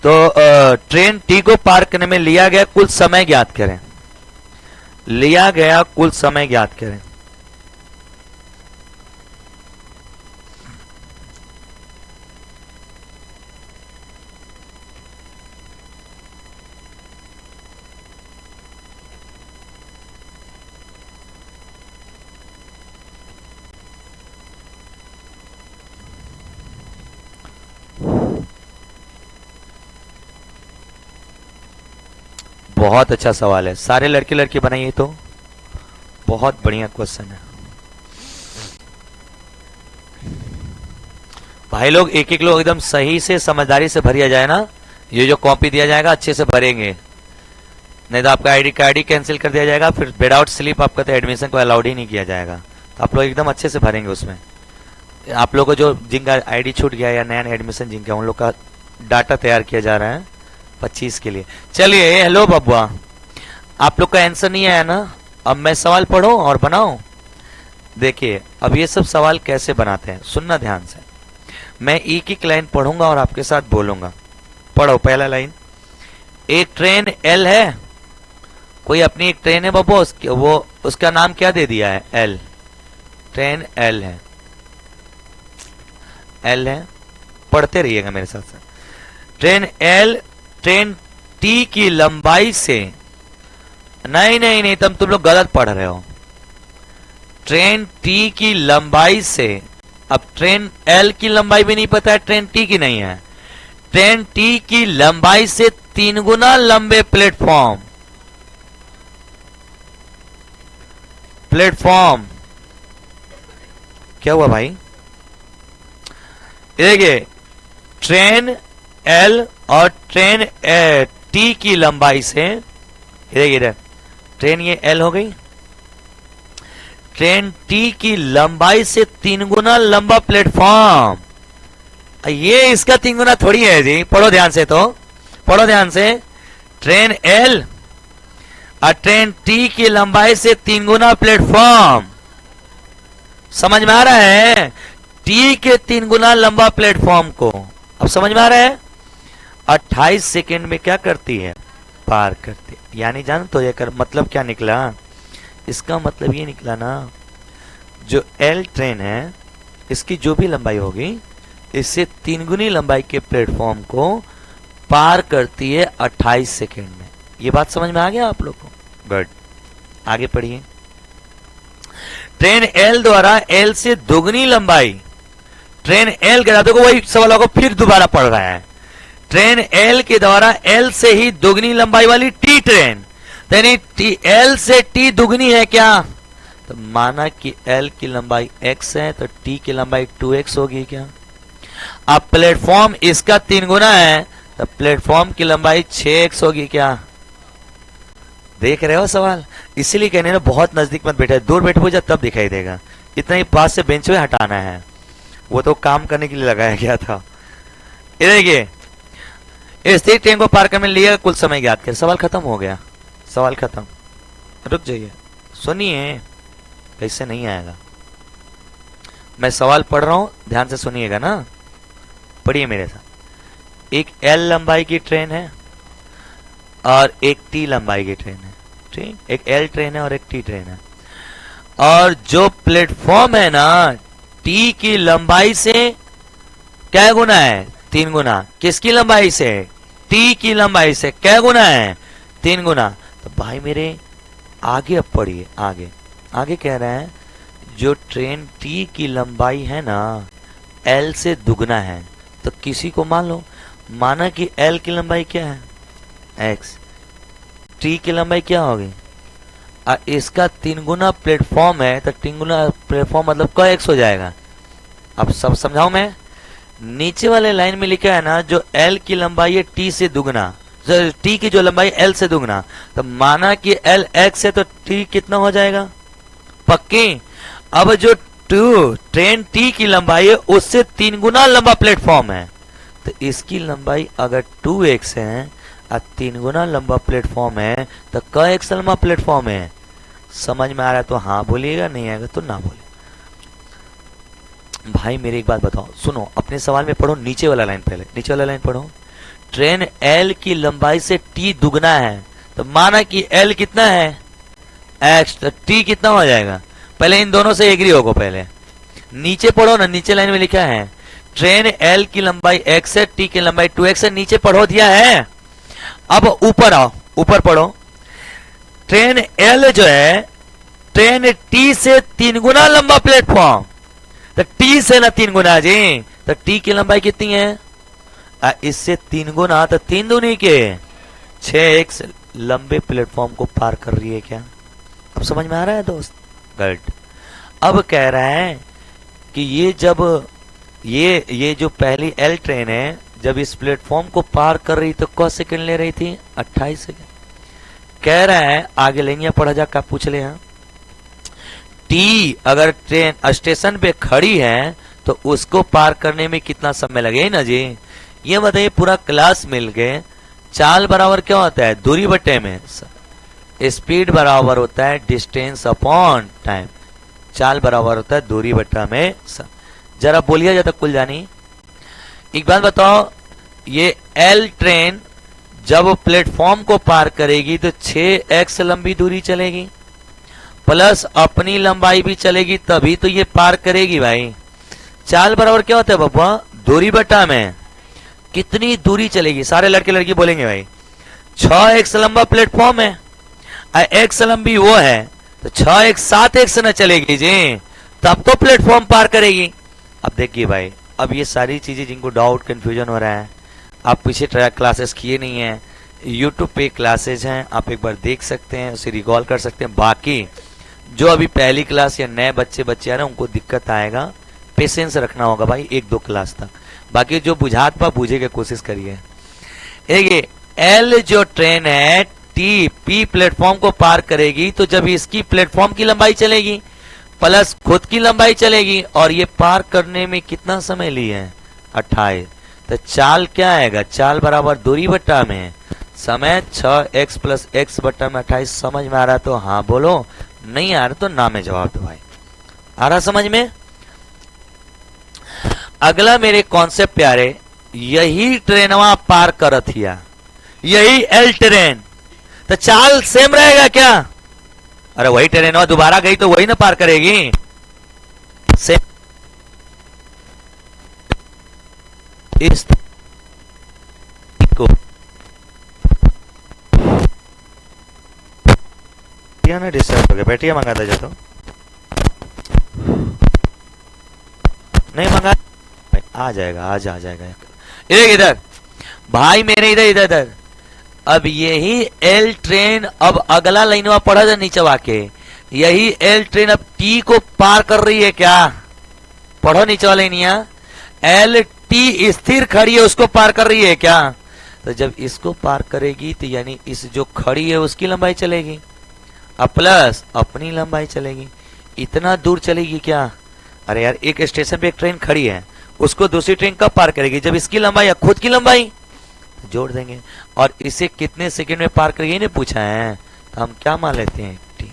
तो train T को पार करने में लिया गया कुल समय ज्ञात करें। लिया गया कुल समय ज्ञात करें। बहुत अच्छा सवाल है, सारे लड़के लड़की बनाइए, तो बहुत बढ़िया क्वेश्चन है भाई लोग। एक एक लोग एकदम सही से समझदारी से भरिया जाए ना, ये जो कॉपी दिया जाएगा अच्छे से भरेंगे, नहीं तो आपका आईडी कैंसिल कर दिया जाएगा, फिर विदाउट स्लिप आपका तो एडमिशन को अलाउड ही नहीं किया जाएगा। तो आप लोग एकदम अच्छे से भरेंगे उसमें। आप लोग को जो जिनका आईडी छूट गया या नया एडमिशन जिनका, उन लोग का डाटा तैयार किया जा रहा है 25 के लिए। चलिए, हेलो बबुआ, आप लोग का आंसर नहीं आया ना? अब मैं सवाल पढ़ूं और बनाऊं? देखिए अब ये सब सवाल कैसे बनाते हैं, सुनना ध्यान से। मैं एक एक लाइन पढ़ूंगा और आपके साथ बोलूंगा। पढ़ो पहला लाइन। एक ट्रेन एल है, कोई अपनी एक ट्रेन है बबुआ, वो उसका नाम क्या दे दिया है? एल। ट्रेन एल है, एल है, पढ़ते रहिएगा मेरे साथ साथ। ट्रेन एल ट्रेन टी की लंबाई से, नहीं नहीं नहीं, तुम लोग गलत पढ़ रहे हो। ट्रेन टी की लंबाई से, अब ट्रेन एल की लंबाई भी नहीं पता है, ट्रेन टी की नहीं है। ट्रेन टी की लंबाई से 3 गुना लंबे प्लेटफॉर्म, प्लेटफॉर्म क्या हुआ भाई? देखिए ट्रेन एल और ट्रेन टी की लंबाई से, देखिए ट्रेन ये एल हो गई, ट्रेन टी की लंबाई से 3 गुना लंबा प्लेटफॉर्म। ये इसका 3 गुना थोड़ी है जी, पढ़ो ध्यान से, तो पढ़ो ध्यान से। ट्रेन एल और ट्रेन टी की लंबाई से 3 गुना प्लेटफॉर्म, समझ में आ रहा है? टी के 3 गुना लंबा प्लेटफॉर्म को अब समझ में आ रहा है? 28 सेकेंड में क्या करती है? पार करती। यानी जान तो ये कर मतलब क्या निकला? इसका मतलब ये निकला ना, जो एल ट्रेन है इसकी जो भी लंबाई होगी, इससे 3 गुनी लंबाई के प्लेटफॉर्म को पार करती है 28 सेकेंड में। ये बात समझ में आ गया आप लोग को? गुड, आगे पढ़िए। ट्रेन एल द्वारा एल से दुगनी लंबाई, ट्रेन एल के देखो वही सवालों को फिर दोबारा पढ़ रहा है। ट्रेन एल के द्वारा एल से ही दुगनी लंबाई वाली टी ट्रेन, यानी एल से टी दुगनी है क्या? तो माना कि एल की लंबाई x है तो टी की लंबाई 2x होगी क्या? अब प्लेटफॉर्म इसका 3 गुना है तो प्लेटफॉर्म की लंबाई 6x होगी क्या? देख रहे हो सवाल? इसीलिए कहने ना बहुत नजदीक मत बैठे, दूर बैठो जब तब दिखाई देगा। इतना ही पास से बेंच में हटाना है, वो तो काम करने के लिए लगाया गया था। ये देखिए, स्थिर ट्रेन को पार करने में लिया कुल समय ज्ञात कर। सवाल खत्म हो गया, सवाल खत्म। रुक जाइए, सुनिए, कैसे नहीं आएगा। मैं सवाल पढ़ रहा हूं, ध्यान से सुनिएगा ना, पढ़िए मेरे साथ। एक एल लंबाई की ट्रेन है और एक टी लंबाई की ट्रेन है। ठीक, एक एल ट्रेन है और एक टी ट्रेन है, और जो प्लेटफॉर्म है ना टी की लंबाई से क्या गुना है? 3 गुना। किसकी लंबाई से? टी की लंबाई से क्या गुना है? 3 गुना। तो भाई मेरे आगे अब पढ़िए, आगे आगे कह रहे हैं जो ट्रेन टी की लंबाई है ना एल से दुगना है, तो किसी को मान लो, माना कि एल की लंबाई क्या है? एक्स, टी की लंबाई क्या होगी? इसका 3 गुना प्लेटफॉर्म है तो 3 गुना प्लेटफॉर्म मतलब का एक्स हो जाएगा। अब सब समझाऊं मैं? नीचे वाले लाइन में लिखा है ना जो एल की लंबाई है टी से दुगना, टी की जो लंबाई एल से दुगना, तो माना कि एल एक्स है तो टी कितना हो जाएगा? पक्की। अब जो ट्रेन टी की लंबाई है उससे 3 गुना लंबा प्लेटफॉर्म है, तो इसकी लंबाई अगर 2x है और 3 गुना लंबा प्लेटफॉर्म है तो क एक्स लंबा प्लेटफॉर्म है। समझ में आ रहा है तो हाँ बोलिएगा, नहीं आएगा तो ना बोले। भाई मेरी एक बात बताओ, सुनो, अपने सवाल में पढ़ो नीचे वाला लाइन, पहले नीचे वाला लाइन पढ़ो। ट्रेन एल की लंबाई से टी दुगना है, तो माना कि एल कितना है एक्स, तो टी कितना हो जाएगा। पहले इन दोनों से एग्री होगो, पहले नीचे पढ़ो ना, नीचे लाइन में लिखा है ट्रेन एल की लंबाई एक्स है, टी की लंबाई 2x है, नीचे पढ़ो दिया है। अब ऊपर आओ, ऊपर पढ़ो। ट्रेन एल जो है ट्रेन टी से 3 गुना लंबा प्लेटफॉर्म, तो टी से ना 3 गुना जी, तो टी की लंबाई कितनी है इससे 3 गुना, तो 3 दूनी के 6x लंबे प्लेटफॉर्म को पार कर रही है क्या। अब समझ में आ रहा है दोस्त। गुड। अब कह रहा है कि ये जब ये जो पहली एल ट्रेन है जब इस प्लेटफॉर्म को पार कर रही तो कौन सेकंड ले रही थी 28 सेकंड। कह रहा है आगे लेंगे पढ़ा जा का पूछ ले। यहाँ टी अगर ट्रेन स्टेशन पे खड़ी है तो उसको पार करने में कितना समय लगे ना जी। ये बताइए पूरा क्लास मिल गए चाल बराबर क्या होता है दूरी बटे में, स्पीड बराबर होता है डिस्टेंस अपॉन टाइम। चाल बराबर होता है दूरी बटा में जरा बोलिए जब तक कुल जानी। एक बात बताओ, ये एल ट्रेन जब प्लेटफॉर्म को पार करेगी तो 6x लंबी दूरी चलेगी प्लस अपनी लंबाई भी चलेगी, तभी तो ये पार करेगी भाई। चाल बराबर क्या होता है बब्बा दूरी बटा में कितनी दूरी चलेगी। सारे लड़के लड़की बोलेंगे भाई 6x लंबा प्लेटफॉर्म है, x लंबी वो है, तो 6x 7x न चलेगी जी, तब तो प्लेटफॉर्म पार करेगी। अब देखिए भाई, अब ये सारी चीजें जिनको डाउट कंफ्यूजन हो रहा है, आप पीछे क्लासेस किए नहीं है, यूट्यूब पे क्लासेस हैं, आप एक बार देख सकते हैं, उसे रिकॉल कर सकते हैं। बाकी जो अभी पहली क्लास या नए बच्चे आ रहे हैं उनको दिक्कत आएगा, पेशेंस रखना होगा भाई 1-2 क्लास तक। बाकी जो बुझात पा बुझे के कोशिश करिए। देखिए एल जो ट्रेन है टी पी प्लेटफॉर्म को पार करेगी तो जब इसकी प्लेटफॉर्म की लंबाई चलेगी प्लस खुद की लंबाई चलेगी और ये पार करने में कितना समय लिए है 28, तो चाल क्या आएगा चाल बराबर दूरी बट्टा में समय 6x प्लस x बट्टा में 28। समझ में आ रहा तो हाँ बोलो, नहीं आ रहा तो ना में जवाब दो भाई। आ रहा समझ में। अगला मेरे कॉन्सेप्ट प्यारे, यही ट्रेनवा पार करत हिया, यही एल ट्रेन, तो चाल सेम रहेगा क्या। अरे वही ट्रेन दोबारा गई तो वही ना पार करेगी सेम। इस को ना डिस्टर्ब हो गया, बैठिए मंगाता जा तो नहीं मंगा आ जाएगा, आज आ जाएगा। इधर भाई मेरे इधर इधर। अब यही एल ट्रेन अब अगला लाइनवा पढ़ा जा नीचे वाके, यही एल ट्रेन अब टी को पार कर रही है क्या। पढ़ो नीचे वाला लाइनिया, एल टी स्थिर खड़ी है उसको पार कर रही है क्या। तो जब इसको पार करेगी तो यानी इस जो खड़ी है उसकी लंबाई चलेगी अब प्लस अपनी लंबाई चलेगी। इतना दूर चलेगी क्या। अरे यार एक स्टेशन पे एक ट्रेन खड़ी है, उसको दूसरी ट्रेन कब पार करेगी जब इसकी लंबाई या खुद की लंबाई जोड़ देंगे। और इसे कितने सेकंड में पार करेगी ने पूछा है, तो हम क्या मान लेते हैं टी।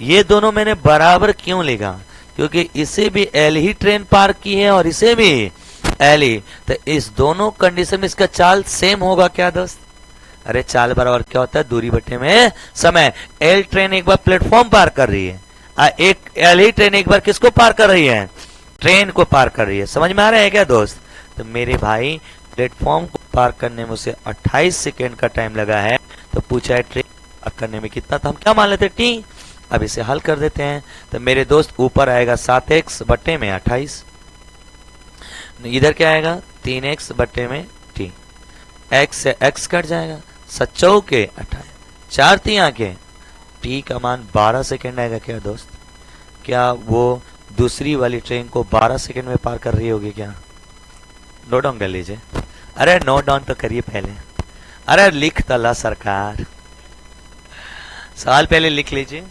ये दोनों मैंने बराबर क्यों लिखा, क्योंकि इसे भी एल ही ट्रेन पार की है और इसे भी एल ही, तो इस दोनों कंडीशन में इसका चाल सेम होगा क्या दोस्त। अरे चाल बराबर क्या होता है दूरी बटे में समय। एल ट्रेन एक बार प्लेटफॉर्म पार कर रही है, एक एल ही ट्रेन एक बार किसको पार कर रही है ट्रेन को पार कर रही है। समझ में आ रहा है क्या दोस्त। तो मेरे भाई प्लेटफॉर्म को पार करने में उसे 28 सेकेंड का टाइम लगा है, तो पूछा है ट्रेन पार करने में कितना, तो हम क्या मान लेते टी। अब इसे हल कर देते हैं, तो मेरे दोस्त ऊपर आएगा 7x बटे में 28, इधर क्या आएगा 3x बटे में टी, x से x कट जाएगा, 7 के 28, 4 3 के टी का मान 12 सेकेंड आएगा क्या दोस्त। क्या वो दूसरी वाली ट्रेन को 12 सेकेंड में पार कर रही होगी क्या। नोट डाउन कर लीजिए। अरे नोट डाउन तो करिए पहले, अरे लिख तला सरकार, सवाल पहले लिख लीजिए।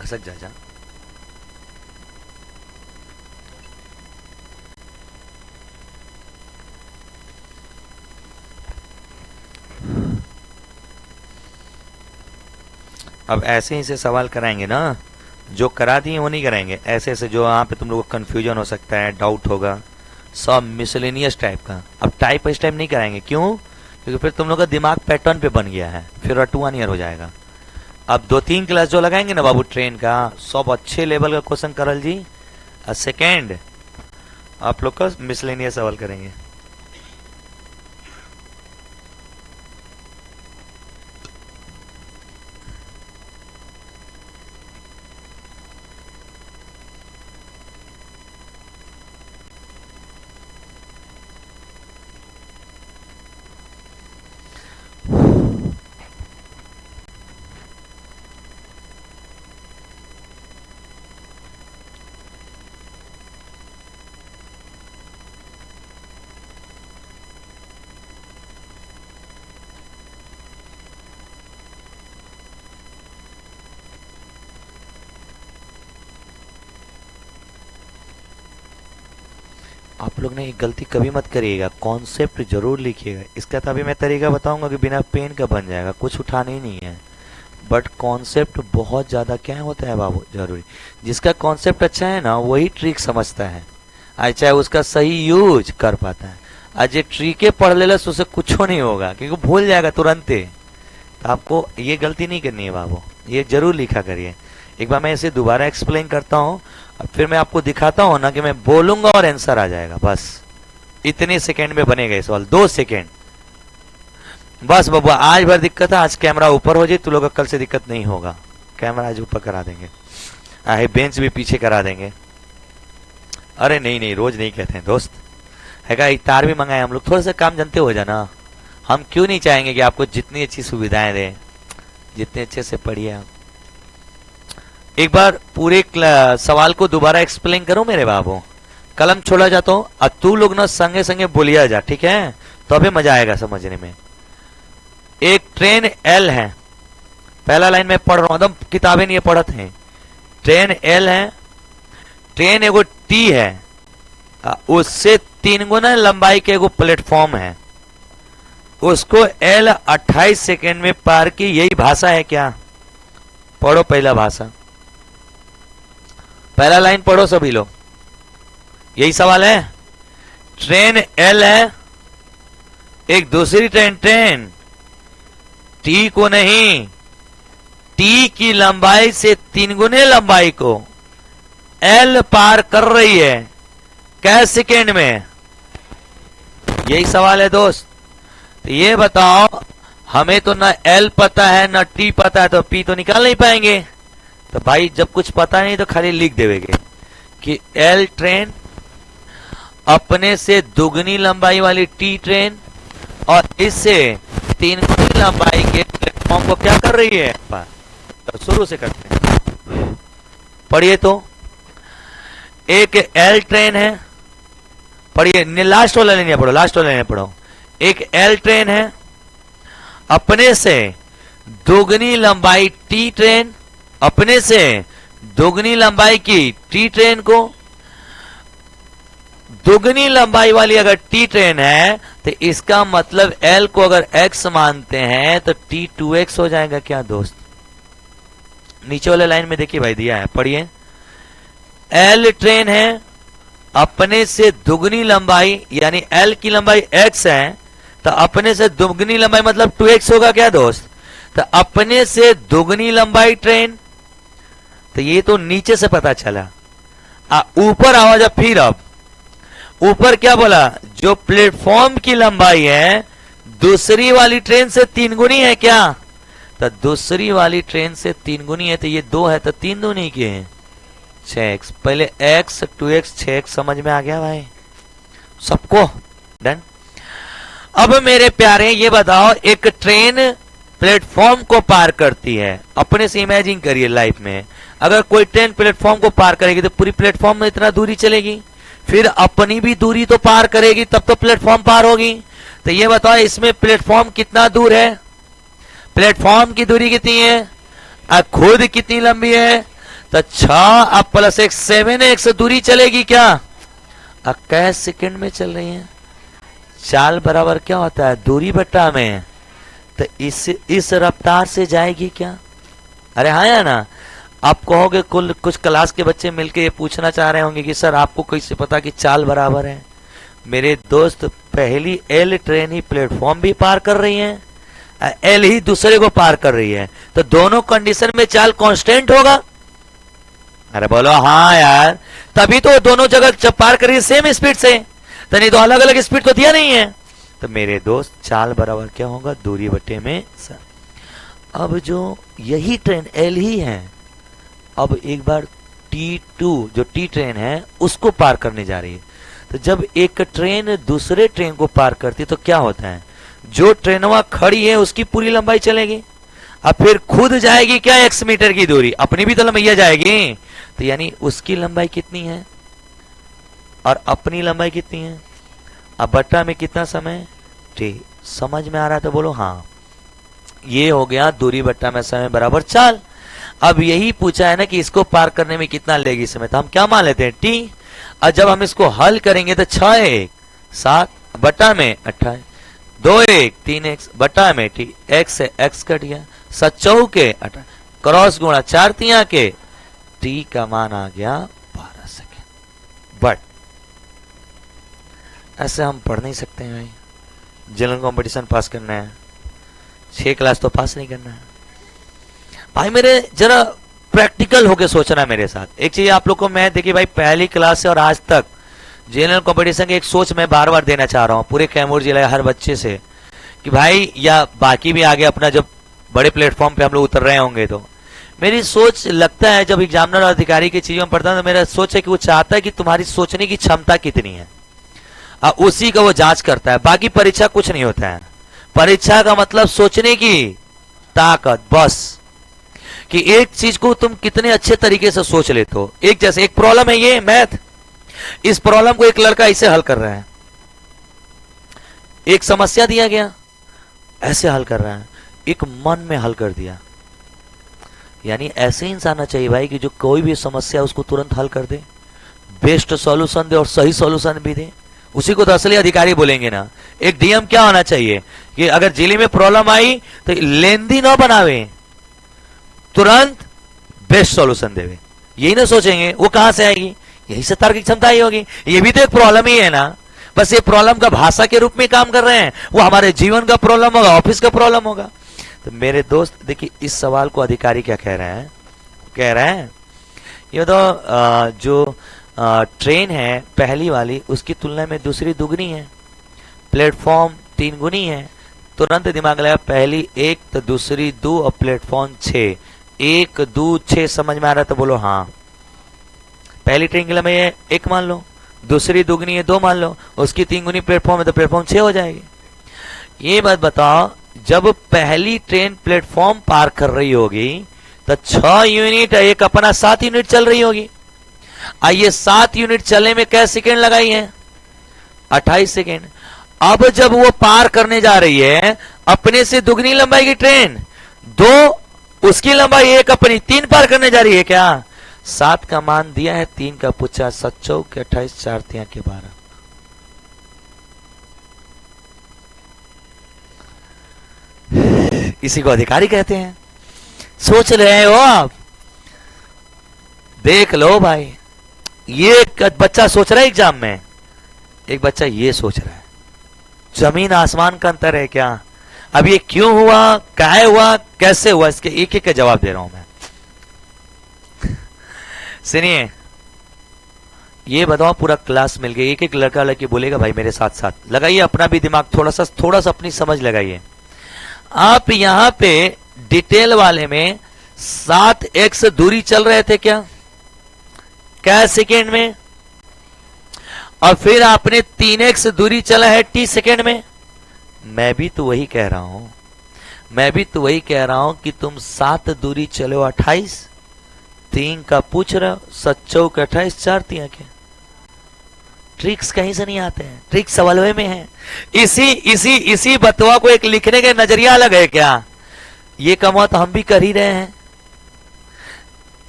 खसक जा अब ऐसे ही से सवाल कराएंगे ना, जो करा दिए वो नहीं कराएंगे, ऐसे ऐसे जो यहाँ पे तुम लोग को कंफ्यूजन हो सकता है, डाउट होगा, सब मिसलेनियस टाइप का। अब टाइप इस टाइप नहीं कराएंगे, क्यों? क्योंकि फिर तुम लोग का दिमाग पैटर्न पे बन गया है, फिर रटुआ नियर हो जाएगा। अब 2-3 क्लास जो लगाएंगे ना बाबू ट्रेन का, सब अच्छे लेवल का क्वेश्चन करल जी। सेकेंड आप लोग का मिसलेनियस सवाल करेंगे। आप लोग ने एक गलती कभी मत करिएगा, कॉन्सेप्ट जरूर लिखिएगा। इसका तो अभी मैं तरीका बताऊंगा कि बिना पेन का बन जाएगा, कुछ उठाना ही नहीं है। बट कॉन्सेप्ट बहुत ज्यादा क्या होता है बाबू जरूरी। जिसका कॉन्सेप्ट अच्छा है ना वही ट्रिक समझता है, अच्छा उसका सही यूज कर पाता है। आज ये ट्रिके पढ़ लेला तो उसे कुछ नहीं होगा, क्योंकि भूल जाएगा तुरंत ही। तो आपको ये गलती नहीं करनी है बाबू, ये जरूर लिखा करिए। एक बार मैं इसे दोबारा एक्सप्लेन करता हूँ, फिर मैं आपको दिखाता हूँ ना कि मैं बोलूंगा और आंसर आ जाएगा। बस इतने सेकंड में बनेगा ये सवाल, 2 सेकंड बस। बाबू आज भर दिक्कत है, आज कैमरा ऊपर हो जाए तो लोग कल से दिक्कत नहीं होगा। कैमरा आज ऊपर करा देंगे, आहे बेंच भी पीछे करा देंगे। अरे नहीं नहीं, रोज नहीं कहते हैं दोस्त, है का तार भी मंगाए हम लोग। थोड़ा सा काम जानते हो जाना, हम क्यों नहीं चाहेंगे कि आपको जितनी अच्छी सुविधाएं दें, जितने अच्छे से पढ़िए आप। एक बार पूरे सवाल को दोबारा एक्सप्लेन करो मेरे बाबू। कलम छोड़ा जाता हूं और तू लोग ना संगे संगे बोलिया जा, ठीक है? तो अभी मजा आएगा समझने में। एक ट्रेन एल है, पहला लाइन में पढ़ रहा हूं, एकदम किताबें नहीं पढ़त हैं। ट्रेन एल है, ट्रेन एगो टी है, उससे 3 गुना लंबाई के एगो प्लेटफॉर्म है, उसको एल 28 सेकेंड में पार की, यही भाषा है क्या? पढ़ो पहला भाषा, पहला लाइन पढ़ो सभी लोग, यही सवाल है। ट्रेन एल है, एक दूसरी ट्रेन टी को नहीं, टी की लंबाई से 3 गुने लंबाई को एल पार कर रही है, कै सेकेंड में? यही सवाल है दोस्त। तो ये बताओ, हमें तो ना एल पता है ना टी पता है, तो पी तो निकाल नहीं पाएंगे। तो भाई जब कुछ पता नहीं तो खाली लिख देवेंगे कि एल ट्रेन अपने से दुगनी लंबाई वाली टी ट्रेन और इससे 3 गुनी लंबाई के प्लेटफॉर्म को क्या कर रही है? तो शुरू से करते हैं, पढ़िए। तो एक एल ट्रेन है, पढ़िए, लास्ट वाला लेने पढ़ो, लास्ट वाला लेने पढ़ो। एक एल ट्रेन है, अपने से दोगुनी लंबाई टी ट्रेन, अपने से दोगुनी लंबाई की टी ट्रेन को, दोगुनी लंबाई वाली अगर टी ट्रेन है तो इसका मतलब एल को अगर एक्स मानते हैं तो टी 2x हो जाएगा क्या दोस्त? नीचे वाले लाइन में देखिए भाई दिया है, पढ़िए। एल ट्रेन है, अपने से दुगनी लंबाई, यानी एल की लंबाई x है, तो अपने से दुगनी लंबाई मतलब 2x होगा क्या दोस्त? तो अपने से दुगनी लंबाई ट्रेन, तो ये तो नीचे से पता चला। ऊपर आवाज, फिर अब ऊपर क्या बोला? जो प्लेटफॉर्म की लंबाई है दूसरी वाली ट्रेन से 3 गुनी है क्या? तो दूसरी वाली ट्रेन से 3 गुनी है, तो ये 2 है तो 3 दूनी के हैं 6x। पहले x 2x 6x समझ में आ गया भाई सबको? डन। अब मेरे प्यारे ये बताओ, एक ट्रेन प्लेटफॉर्म को पार करती है, अपने से इमेजिन करिए लाइफ में, अगर कोई ट्रेन प्लेटफॉर्म को पार करेगी तो पूरी प्लेटफॉर्म में इतना दूरी चलेगी, फिर अपनी भी दूरी तो पार करेगी, तब तो प्लेटफॉर्म पार होगी। तो ये बताओ इसमें प्लेटफॉर्म कितना दूर है? प्लेटफॉर्म की दूरी कितनी है? खुद कितनी लंबी है? तो 6 अब प्लस 1 7x दूरी चलेगी क्या? कै सेकंड में चल रही है। चाल बराबर क्या होता है? दूरी बट्टा में। तो इस रफ्तार से जाएगी क्या? अरे हाँ या ना? आप कहोगे कुल कुछ क्लास के बच्चे मिलके ये पूछना चाह रहे होंगे कि सर आपको कैसे पता कि चाल बराबर है। मेरे दोस्त, पहली एल ट्रेन ही प्लेटफॉर्म भी पार कर रही है, एल ही दूसरे को पार कर रही है, तो दोनों कंडीशन में चाल कांस्टेंट होगा। अरे बोलो हाँ यार, तभी तो दोनों जगह जब पार कर रही है सेम स्पीड से, तो नहीं तो अलग अलग स्पीड तो दिया नहीं है। तो मेरे दोस्त, चाल बराबर क्या होगा, दूरी बटे में सर। अब जो यही ट्रेन एल ही है, अब एक बार T2 जो टी ट्रेन है उसको पार करने जा रही है। तो जब एक ट्रेन दूसरे ट्रेन को पार करती है तो क्या होता है, जो ट्रेन वहां खड़ी है उसकी पूरी लंबाई चलेगी, अब फिर खुद जाएगी क्या x मीटर की दूरी, अपनी भी तो लंबाई जाएगी। तो यानी उसकी लंबाई कितनी है और अपनी लंबाई कितनी है, अब बट्टा में कितना समय t। समझ में आ रहा है तो बोलो हाँ। ये हो गया दूरी बट्टा में समय बराबर चाल। अब यही पूछा है ना कि इसको पार करने में कितना लेगी समय, तो हम क्या मान लेते हैं t। और जब हम इसको हल करेंगे तो 6 1 7 बट्टा में 28, 2 1 3 x बट्टा में t, x से x कट गया, 7 चौके 18, क्रॉस गुणा 4 तिया के, t का मान आ गया 12 सेकेंड। बट ऐसे हम पढ़ नहीं सकते हैं भाई, जनरल कंपटीशन पास करना है, 6 क्लास तो पास नहीं करना है भाई। मेरे जरा प्रैक्टिकल होके सोचना मेरे साथ। एक चीज आप लोग को मैं देखिए भाई, पहली क्लास से और आज तक जनरल कंपटीशन की एक सोच मैं बार बार देना चाह रहा हूँ पूरे कैमूर जिले हर बच्चे से कि भाई, या बाकी भी आगे अपना जब बड़े प्लेटफॉर्म पे हम लोग उतर रहे होंगे, तो मेरी सोच लगता है जब एग्जामिनर और अधिकारी की चीजों में पढ़ता है तो मेरा सोच है कि वो चाहता है कि तुम्हारी सोचने की क्षमता कितनी है, उसी का वो जांच करता है। बाकी परीक्षा कुछ नहीं होता है, परीक्षा का मतलब सोचने की ताकत बस, कि एक चीज को तुम कितने अच्छे तरीके से सोच लेते हो। एक जैसे एक प्रॉब्लम है ये मैथ, इस प्रॉब्लम को एक लड़का ऐसे हल कर रहा है, एक समस्या दिया गया ऐसे हल कर रहा है, एक मन में हल कर दिया। यानी ऐसे इंसान आना चाहिए भाई कि जो कोई भी समस्या उसको तुरंत हल कर दे, बेस्ट सॉल्यूशन दे और सही सॉल्यूशन भी दे, उसी को तो असली अधिकारी बोलेंगे ना। एक डीएम क्या होना चाहिए कि अगर जिले में प्रॉब्लम आई तो लेंदी ना बनावे, तुरंत बेस्ट सॉल्यूशन देवे, यही ना सोचेंगे। वो कहां से आएगी, यही से तार्किक क्षमता ही होगी। ये भी तो एक प्रॉब्लम ही है ना, बस ये प्रॉब्लम का भाषा के रूप में काम कर रहे हैं, वो हमारे जीवन का प्रॉब्लम होगा, ऑफिस का प्रॉब्लम होगा। तो मेरे दोस्त देखिए, इस सवाल को अधिकारी क्या कह रहे हैं, कह रहे हैं ये तो जो ट्रेन है पहली वाली उसकी तुलना में दूसरी दुगनी है, प्लेटफॉर्म 3 गुनी है। तुरंत दिमाग लगा, पहली 1 तो दूसरी 2 और प्लेटफॉर्म 6, 1 2 6। समझ में आ रहा है तो बोलो हाँ। पहली ट्रेन की लंबाई है 1 मान लो, दूसरी दुगनी है 2 मान लो, उसकी 3 गुनी प्लेटफॉर्म है तो प्लेटफॉर्म 6 हो जाएगी। ये बात बताओ, जब पहली ट्रेन प्लेटफॉर्म पार कर रही होगी तो 6 यूनिट, एक अपना 7 यूनिट चल रही होगी। आइए 7 यूनिट चलने में कैसे सेकेंड लगाई है, 28 सेकेंड। अब जब वो पार करने जा रही है अपने से दुगनी लंबाई की ट्रेन, 2 उसकी लंबाई 1 अपनी 3 पार करने जा रही है क्या। 7 का मान दिया है, 3 का पूछा, 7 चौक 28, 4 3 के 12। इसी को अधिकारी कहते हैं। सोच रहे हो आप, देख लो भाई, ये एक बच्चा सोच रहा है एग्जाम में, एक बच्चा ये सोच रहा है, जमीन आसमान का अंतर है क्या। अब ये क्यों हुआ, काहे हुआ, कैसे हुआ, इसके एक एक का जवाब दे रहा हूं मैं। सुनिए, ये बताओ पूरा क्लास मिल गया, एक एक लड़का लड़की बोलेगा भाई मेरे साथ साथ लगाइए अपना भी दिमाग, थोड़ा सा अपनी समझ लगाइए। आप यहां पे डिटेल वाले में 7x दूरी चल रहे थे क्या सेकेंड में, और फिर आपने 3x दूरी चला है t सेकेंड में। मैं भी तो वही कह रहा हूं, कि तुम 7 दूरी चलो 28, 3 का पूछ रहे हो, 7 चौक 28, 4 3 के। ट्रिक्स कहीं से नहीं आते हैं, ट्रिक्स सवालों में है। इसी बतवा को एक लिखने का नजरिया अलग है क्या। ये कमा तो हम भी कर ही रहे हैं,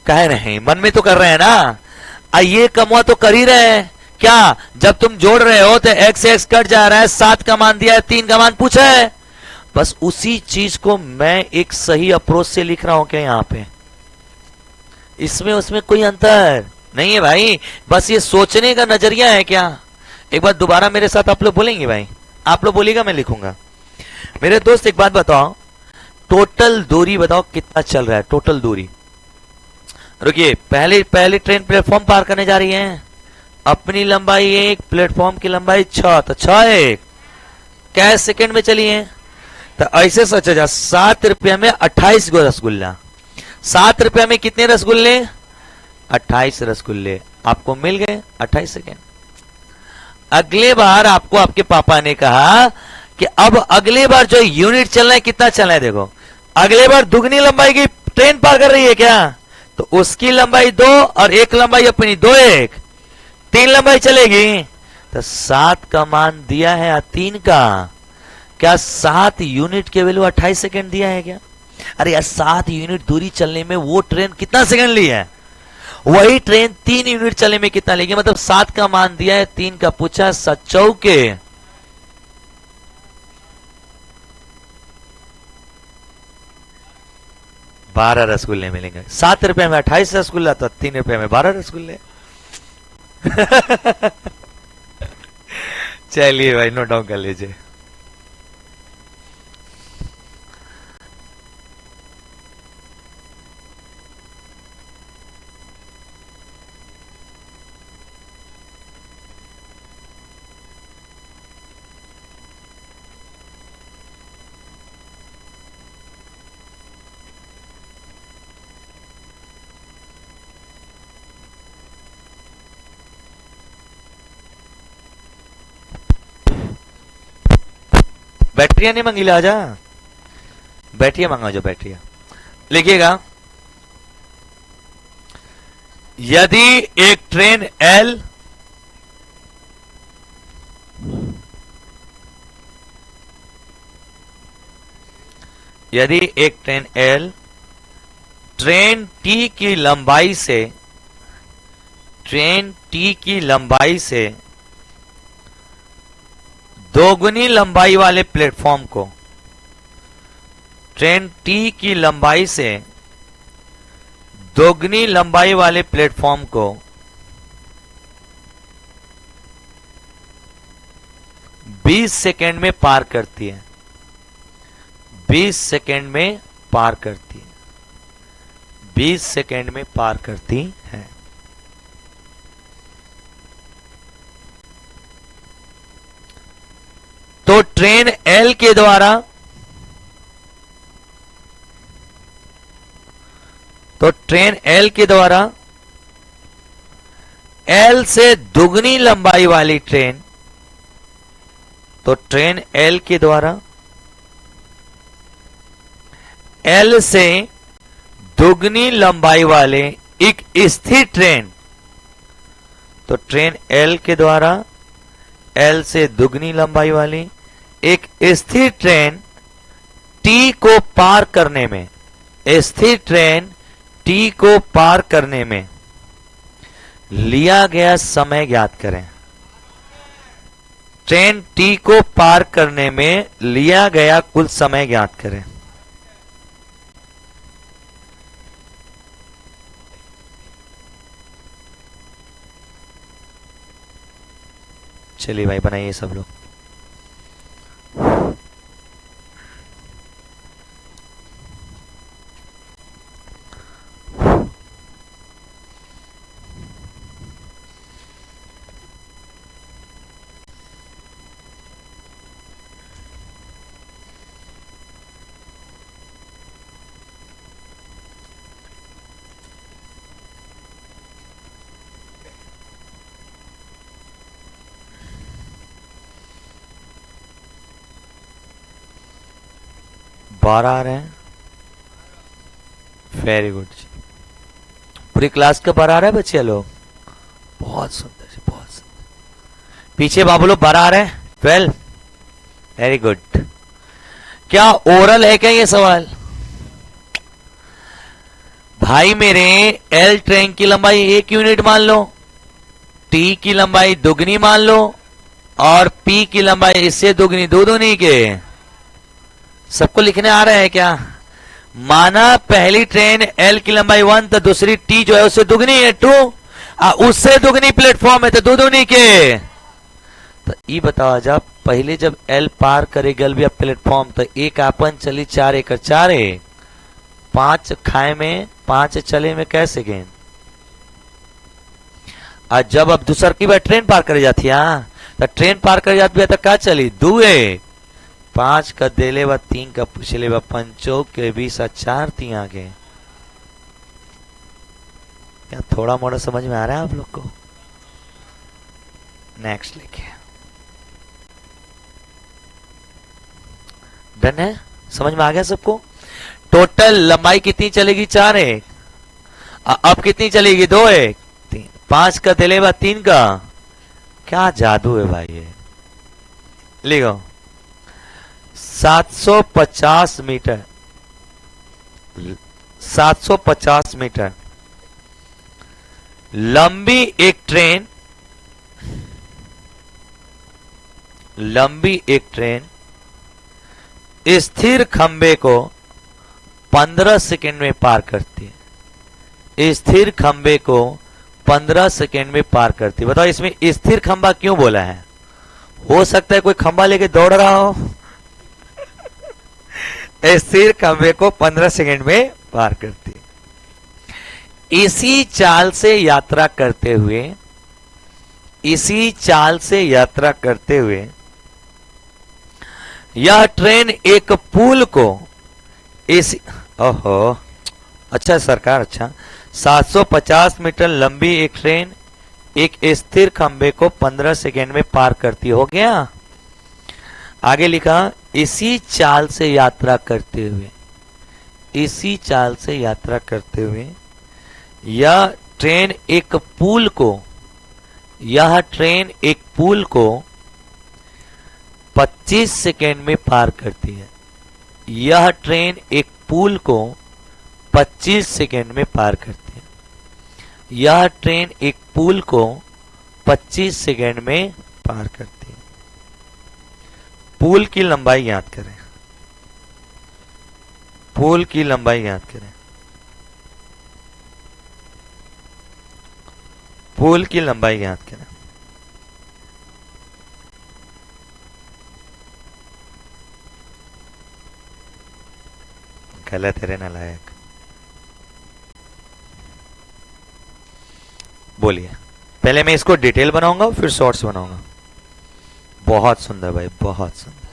कह रहे हैं मन में तो कर रहे हैं ना, ये कमा तो कर ही रहे हैं क्या। जब तुम जोड़ रहे हो तो x x कट जा रहा है, 7 का मान दिया है, 3 का मान पूछा है, बस उसी चीज को मैं एक सही अप्रोच से लिख रहा हूं क्या यहाँ पे। इसमें उसमें कोई अंतर नहीं है भाई, बस ये सोचने का नजरिया है क्या। एक बार दोबारा मेरे साथ आप लोग बोलेंगे भाई, आप लोग बोलिएगा मैं लिखूंगा। मेरे दोस्त एक बात बताओ, टोटल दूरी बताओ कितना चल रहा है, टोटल दूरी। रुकिए, पहले पहले ट्रेन प्लेटफॉर्म पार करने जा रही है, अपनी लंबाई 1, प्लेटफॉर्म की लंबाई 6, तो 6 1 क्या सेकंड में चली है। तो ऐसे सोचा जा, 7 रुपया में 28 गो रसगुल्ला, 7 रुपया में कितने रसगुल्ले, 28 रसगुल्ले आपको मिल गए 28 सेकेंड। अगले बार आपको आपके पापा ने कहा कि अब अगले बार जो यूनिट चलना है कितना चलना है, देखो अगले बार दुगनी लंबाई की ट्रेन पार कर रही है क्या, तो उसकी लंबाई 2 और एक लंबाई अपनी 2 1 3 लंबाई चलेगी। तो 7 का मान दिया है 3 का, क्या 7 यूनिट के वैल्यू 28 सेकेंड दिया है क्या। अरे यार 7 यूनिट दूरी चलने में वो ट्रेन कितना सेकेंड ली है, वही ट्रेन 3 यूनिट चलने में कितना लेगी, मतलब 7 का मान दिया है 3 का पूछा, 7 चौके 12 रसगुल्ले मिलेंगे। 7 रुपए में 28 रसगुल्ला, तो 3 रुपए में 12 रसगुल्ले। चलिए भाई नोट डाउन कर लीजिए। बैटरिया नहीं मंगी, आजा बैटरिया मंगा, जो बैटरिया लिखिएगा। यदि एक ट्रेन L यदि एक ट्रेन L ट्रेन T की लंबाई से दोगुनी लंबाई वाले प्लेटफॉर्म को, ट्रेन T की लंबाई से दोगुनी लंबाई वाले प्लेटफॉर्म को 20 सेकेंड में पार करती है, 20 सेकेंड में पार करती है, 20 सेकेंड में पार करती है। तो ट्रेन L के द्वारा L से दुगनी लंबाई वाली ट्रेन, तो ट्रेन L के द्वारा L से दुगनी लंबाई वाले एक स्थिर ट्रेन, तो ट्रेन L के द्वारा L से दुगनी लंबाई वाली एक स्थिर ट्रेन T को पार करने में, स्थिर ट्रेन T को पार करने में लिया गया समय ज्ञात करें। ट्रेन T को पार करने में लिया गया कुल समय ज्ञात करें। चलिए भाई बनाइए सब लोग। बारह आ रहे हैं, वेरी गुड जी। पूरी क्लास का 12 आ रहा है बच्चे लोग, बहुत सुंदर जी, बहुत सुंदर। पीछे बाबू लोग 12 आ रहे हैं, 12, वेरी गुड। क्या ओरल है क्या ये सवाल भाई मेरे। L ट्रेन की लंबाई 1 यूनिट मान लो, T की लंबाई दुगनी मान लो, और P की लंबाई इससे दुगनी, दो दूनी के। सबको लिखने आ रहा है क्या माना पहली ट्रेन एल की लंबाई 1 तो दूसरी टी जो है उससे दुगनी है 2, उससे दुगनी प्लेटफॉर्म है तो दो दूनी के। तो ये बताओ जब पहले जब एल पार करे गल भी प्लेटफॉर्म तो एक आपन चली 4 एकड़ 4 है 5 खाए में 5 चले में कैसे गए। आज जब अब दूसर की बार ट्रेन पार कर जाती है तो ट्रेन पार कर जाती है तो क्या चली 2 है 5 का देले बा 3 का पूछले बा 5 के 20 4 3 आगे। क्या थोड़ा मोड़ा समझ में आ रहा है आप लोग को? नेक्स्ट लिखिए। डन है? समझ में आ गया सबको? टोटल लंबाई कितनी चलेगी 4 है, अब कितनी चलेगी 2 है 3, 5 का दिले बा 3 का। क्या जादू है भाई ये। लिखो 750 मीटर 750 मीटर लंबी एक ट्रेन स्थिर खंबे को 15 सेकेंड में पार करती है। स्थिर खंबे को 15 सेकेंड में पार करती है। बताओ इसमें स्थिर खंबा क्यों बोला है? हो सकता है कोई खंबा लेके दौड़ रहा हो। स्थिर खंबे को 15 सेकेंड में पार करती है। इसी चाल से यात्रा करते हुए यह ट्रेन एक पुल को ओहो अच्छा सरकार अच्छा 750 मीटर लंबी एक ट्रेन एक स्थिर खंबे को 15 सेकेंड में पार करती। हो गया। आगे लिखा इसी चाल से यात्रा करते हुए यह ट्रेन एक पुल को 25 सेकेंड में पार करती है। यह ट्रेन एक पुल को 25 सेकेंड में पार करती है। यह ट्रेन एक पुल को 25 सेकेंड में पार करती है। पुल की लंबाई याद करें। पुल की लंबाई याद करें। पुल की लंबाई याद करें। गलत है रे नालायक। बोलिए। पहले मैं इसको डिटेल बनाऊंगा फिर शॉर्ट्स बनाऊंगा। बहुत सुंदर भाई बहुत सुंदर।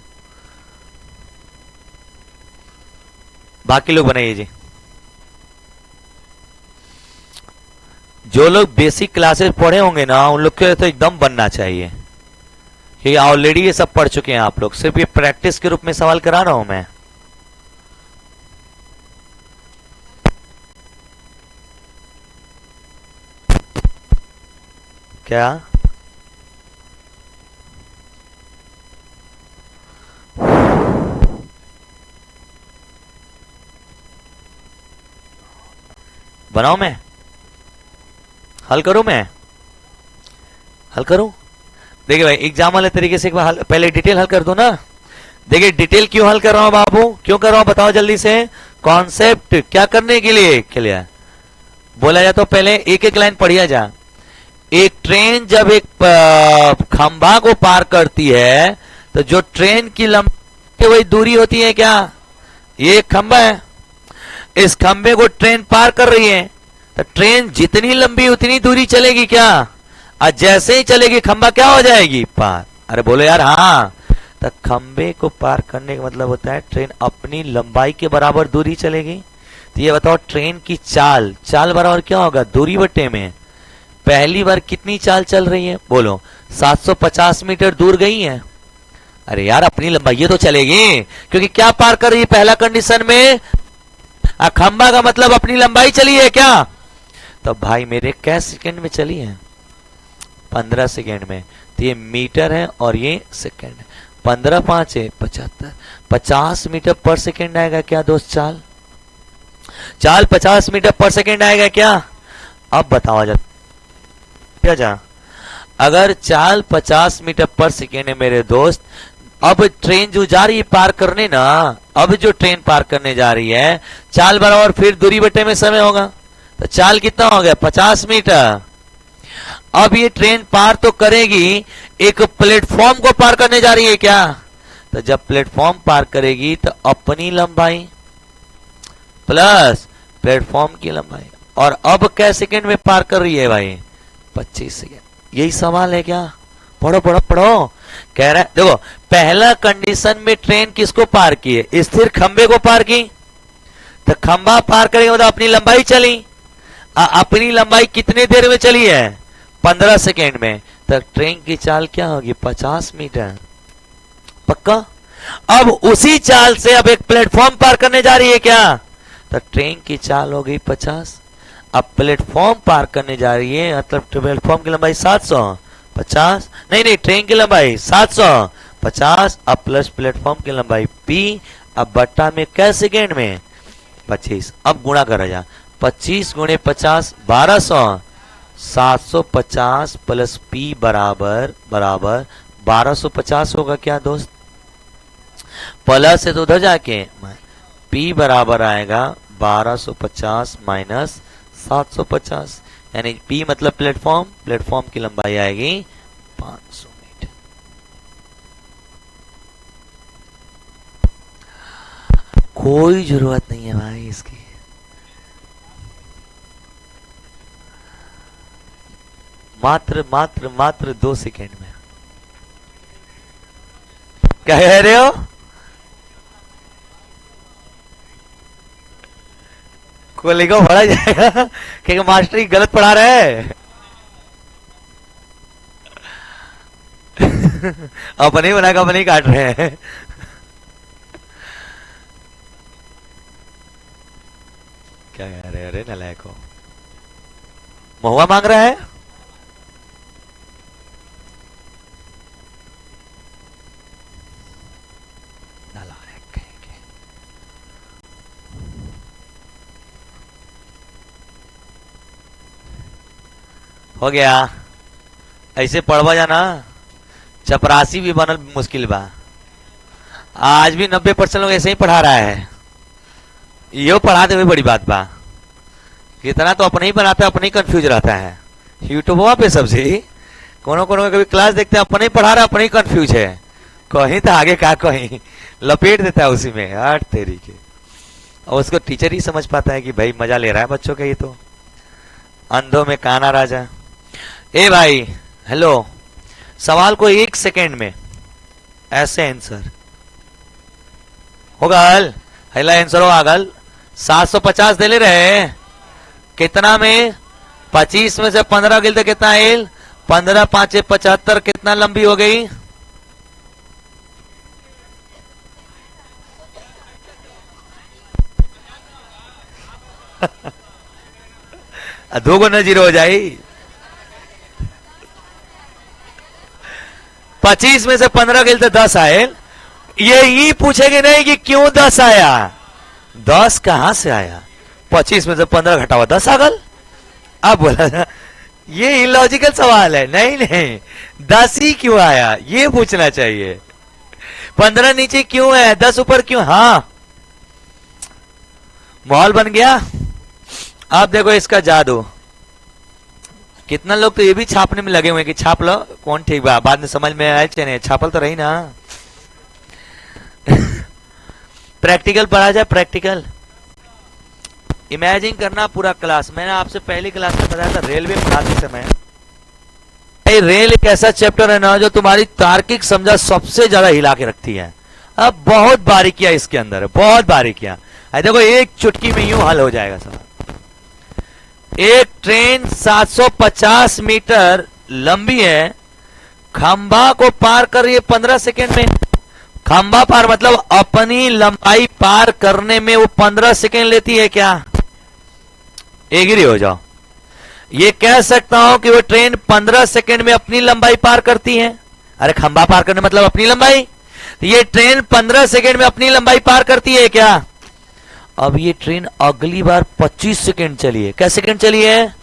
बाकी लोग बनाइए जी। जो लोग बेसिक क्लासेस पढ़े होंगे ना उन लोग के तो एकदम बनना चाहिए कि ऑलरेडी ये सब पढ़ चुके हैं आप लोग। सिर्फ ये प्रैक्टिस के रूप में सवाल करा रहा हूं मैं। क्या बनाऊं मैं? हल करूं मैं? हल करूं? देखिए भाई एग्जाम वाले तरीके से एक बार पहले डिटेल हल कर दो ना। देखिए डिटेल क्यों हल कर रहा हूं बाबू, क्यों कर रहा हूं बताओ जल्दी से। कॉन्सेप्ट क्या करने के लिए क्लियर बोला जाए तो पहले एक एक लाइन पढ़िया जा। एक ट्रेन जब एक खंभा को पार करती है तो जो ट्रेन की लंबाई वही दूरी होती है क्या? ये एक खंभा है, इस खंभे को ट्रेन पार कर रही है तो ट्रेन जितनी लंबी उतनी दूरी चलेगी क्या? और जैसे ही चलेगी खंभा क्या हो जाएगी? पार। अरे बोलो यार हाँ। तो खंभे को पार करने का मतलब होता है ट्रेन अपनी लंबाई के बराबर दूरी चलेगी। तो ये बताओ ट्रेन की चाल बराबर क्या होगा? दूरी बट्टे में पहली बार कितनी चाल चल रही है? बोलो 750 मीटर दूर गई है। अरे यार अपनी लंबाई तो चलेगी क्योंकि क्या पार कर रही है पहला कंडीशन में? खंभा का मतलब अपनी लंबाई चली है क्या? तो भाई मेरे कै सेकेंड में चली है? 15 सेकेंड में। तो ये मीटर है और ये सेकेंड है। 15 5 है 75, 50 मीटर पर सेकेंड आएगा क्या दोस्त? चाल 50 मीटर पर सेकेंड आएगा क्या? अब बताओ जा अगर चाल 50 मीटर पर सेकेंड है मेरे दोस्त अब ट्रेन जो जा रही है पार करने ना, अब जो ट्रेन पार करने जा रही है, चाल बराबर फिर दूरी बटे में समय होगा, तो चाल कितना हो गया 50 मीटर। अब ये ट्रेन पार तो करेगी, एक प्लेटफॉर्म को पार करने जा रही है क्या, तो जब प्लेटफॉर्म पार करेगी तो अपनी लंबाई प्लस प्लेटफॉर्म की लंबाई, और अब कै सेकंड में पार कर रही है भाई 25 सेकंड। यही सवाल है क्या, पढ़ो पढ़ो पढ़ो। कह रहा है देखो, पहला कंडीशन में ट्रेन किसको पार की है, स्थिर खंबे को पार की, तो खंबा पार करेंगे मतलब अपनी लंबाई चली, अपनी लंबाई कितने देर में चली है 15 सेकेंड में, तो ट्रेन की चाल क्या होगी 50 मीटर पक्का। अब उसी चाल से अब एक प्लेटफॉर्म पार करने जा रही है क्या, तो ट्रेन की चाल हो गई 50, अब प्लेटफॉर्म पार करने जा रही है, मतलब प्लेटफॉर्म की लंबाई 750, नहीं ट्रेन की लंबाई 750, अब प्लस प्लेटफॉर्म की लंबाई p, अब बट्टा में कै सेकेंड में 25, अब गुणा करा जा 25 गुणे 50 1200, 750 प्लस p बराबर 1250 होगा क्या दोस्त, प्लस से तो उधर जाके p बराबर आएगा 1250 माइनस 750, यानी p मतलब प्लेटफॉर्म की लंबाई आएगी 500 मीटर। कोई जरूरत नहीं है भाई इसकी, मात्र 2 सेकेंड में। क्या कह रहे हो, कोली को पढ़ा जाएगा क्योंकि मास्टर ही गलत पढ़ा रहे हैं अपने बना के अपने काट रहे हैं। क्या कह रहे, अरे नलायक हो, महुआ मांग रहा है। हो गया, ऐसे पढ़वा जाना, चपरासी भी बनल मुश्किल बा, आज भी 90% लोग ऐसे ही पढ़ा रहा है, यो पढ़ाते हुए बड़ी बात बा, कितना तो अपने ही बनाता है, अपने ही कंफ्यूज रहता है यूट्यूब पे सबसे, कोनो कभी क्लास देखते हैं अपने ही पढ़ा रहा है, अपने ही कंफ्यूज है, कहीं तो आगे का कहीं लपेट देता है उसी में, आठ तेरी के, और उसको टीचर ही समझ पाता है कि भाई मजा ले रहा है बच्चों का, ये तो अंधों में काना राजा। ए भाई हेलो, सवाल को 1 सेकेंड में ऐसे आंसर होगा, हेला आंसर होगा गल 750 दे ले रहे, कितना में 25 में से 15 गिल तो कितना है 15 5 75, कितना लंबी हो गई दो गुना 0 हो जाए, 25 में से 15 गिल तो 10 आए, ये ही पूछेंगे नहीं कि क्यों 10 आया, 10 कहां से आया, 25 में से 15 घटावा 10 आ गल, अब बोला ये इलॉजिकल सवाल है, नहीं 10 ही क्यों आया ये पूछना चाहिए, 15 नीचे क्यों है 10 ऊपर क्यों, हाँ माहौल बन गया। अब देखो इसका जादू, कितना लोग तो ये भी छापने में लगे हुए हैं कि छाप लो कौन ठीक बा, बाद में समझ में आए चने छापल तो रही ना प्रैक्टिकल पढ़ा जाए, प्रैक्टिकल इमेजिन करना पूरा क्लास। मैंने आपसे पहली क्लास में बताया था रेलवे पढ़ाते समय, रेल एक ऐसा चैप्टर है ना जो तुम्हारी तार्किक समझा सबसे ज्यादा हिला के रखती है, अब बहुत बारीकियां इसके अंदर है, बहुत बारीकियां, देखो एक चुटकी में यूं हल हो जाएगा सवाल। एक ट्रेन 750 मीटर लंबी है, खंबा को पार कर रही है 15 सेकेंड में, खंबा पार मतलब अपनी लंबाई पार करने में वो 15 सेकेंड लेती है क्या, एग्री हो जाओ, ये कह सकता हूं कि वो ट्रेन 15 सेकेंड में अपनी लंबाई पार करती है, अरे खंबा पार करने मतलब अपनी लंबाई, तो ये ट्रेन 15 सेकेंड में अपनी लंबाई पार करती है क्या। अब ये ट्रेन अगली बार 25 सेकेंड चली है, क्या सेकेंड चली है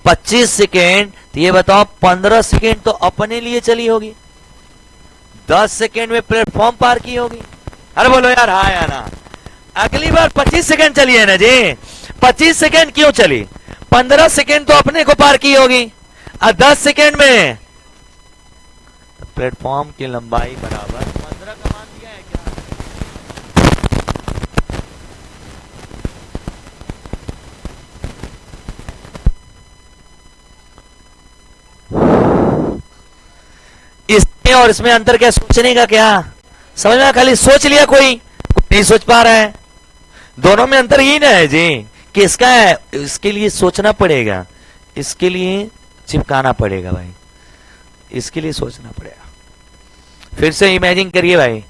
25 सेकेंड, तो ये बताओ 15 सेकेंड तो अपने लिए चली होगी, 10 सेकेंड में प्लेटफॉर्म पार की होगी। अरे बोलो यार हाँ या ना। अगली बार 25 सेकेंड चली है ना जी। 25 सेकेंड क्यों चली? 15 सेकेंड तो अपने को पार की होगी और 10 सेकेंड में प्लेटफॉर्म की लंबाई बराबर 15 का मान दिया है क्या? इसमें और इसमें अंतर क्या? सोचने का क्या समझ में? खाली सोच लिया, कोई नहीं सोच पा रहा है। दोनों में अंतर ही ना है जी कि इसका है, इसके लिए सोचना पड़ेगा, इसके लिए चिपकाना पड़ेगा भाई, इसके लिए सोचना पड़ेगा। फिर से इमेजिन करिए भाई,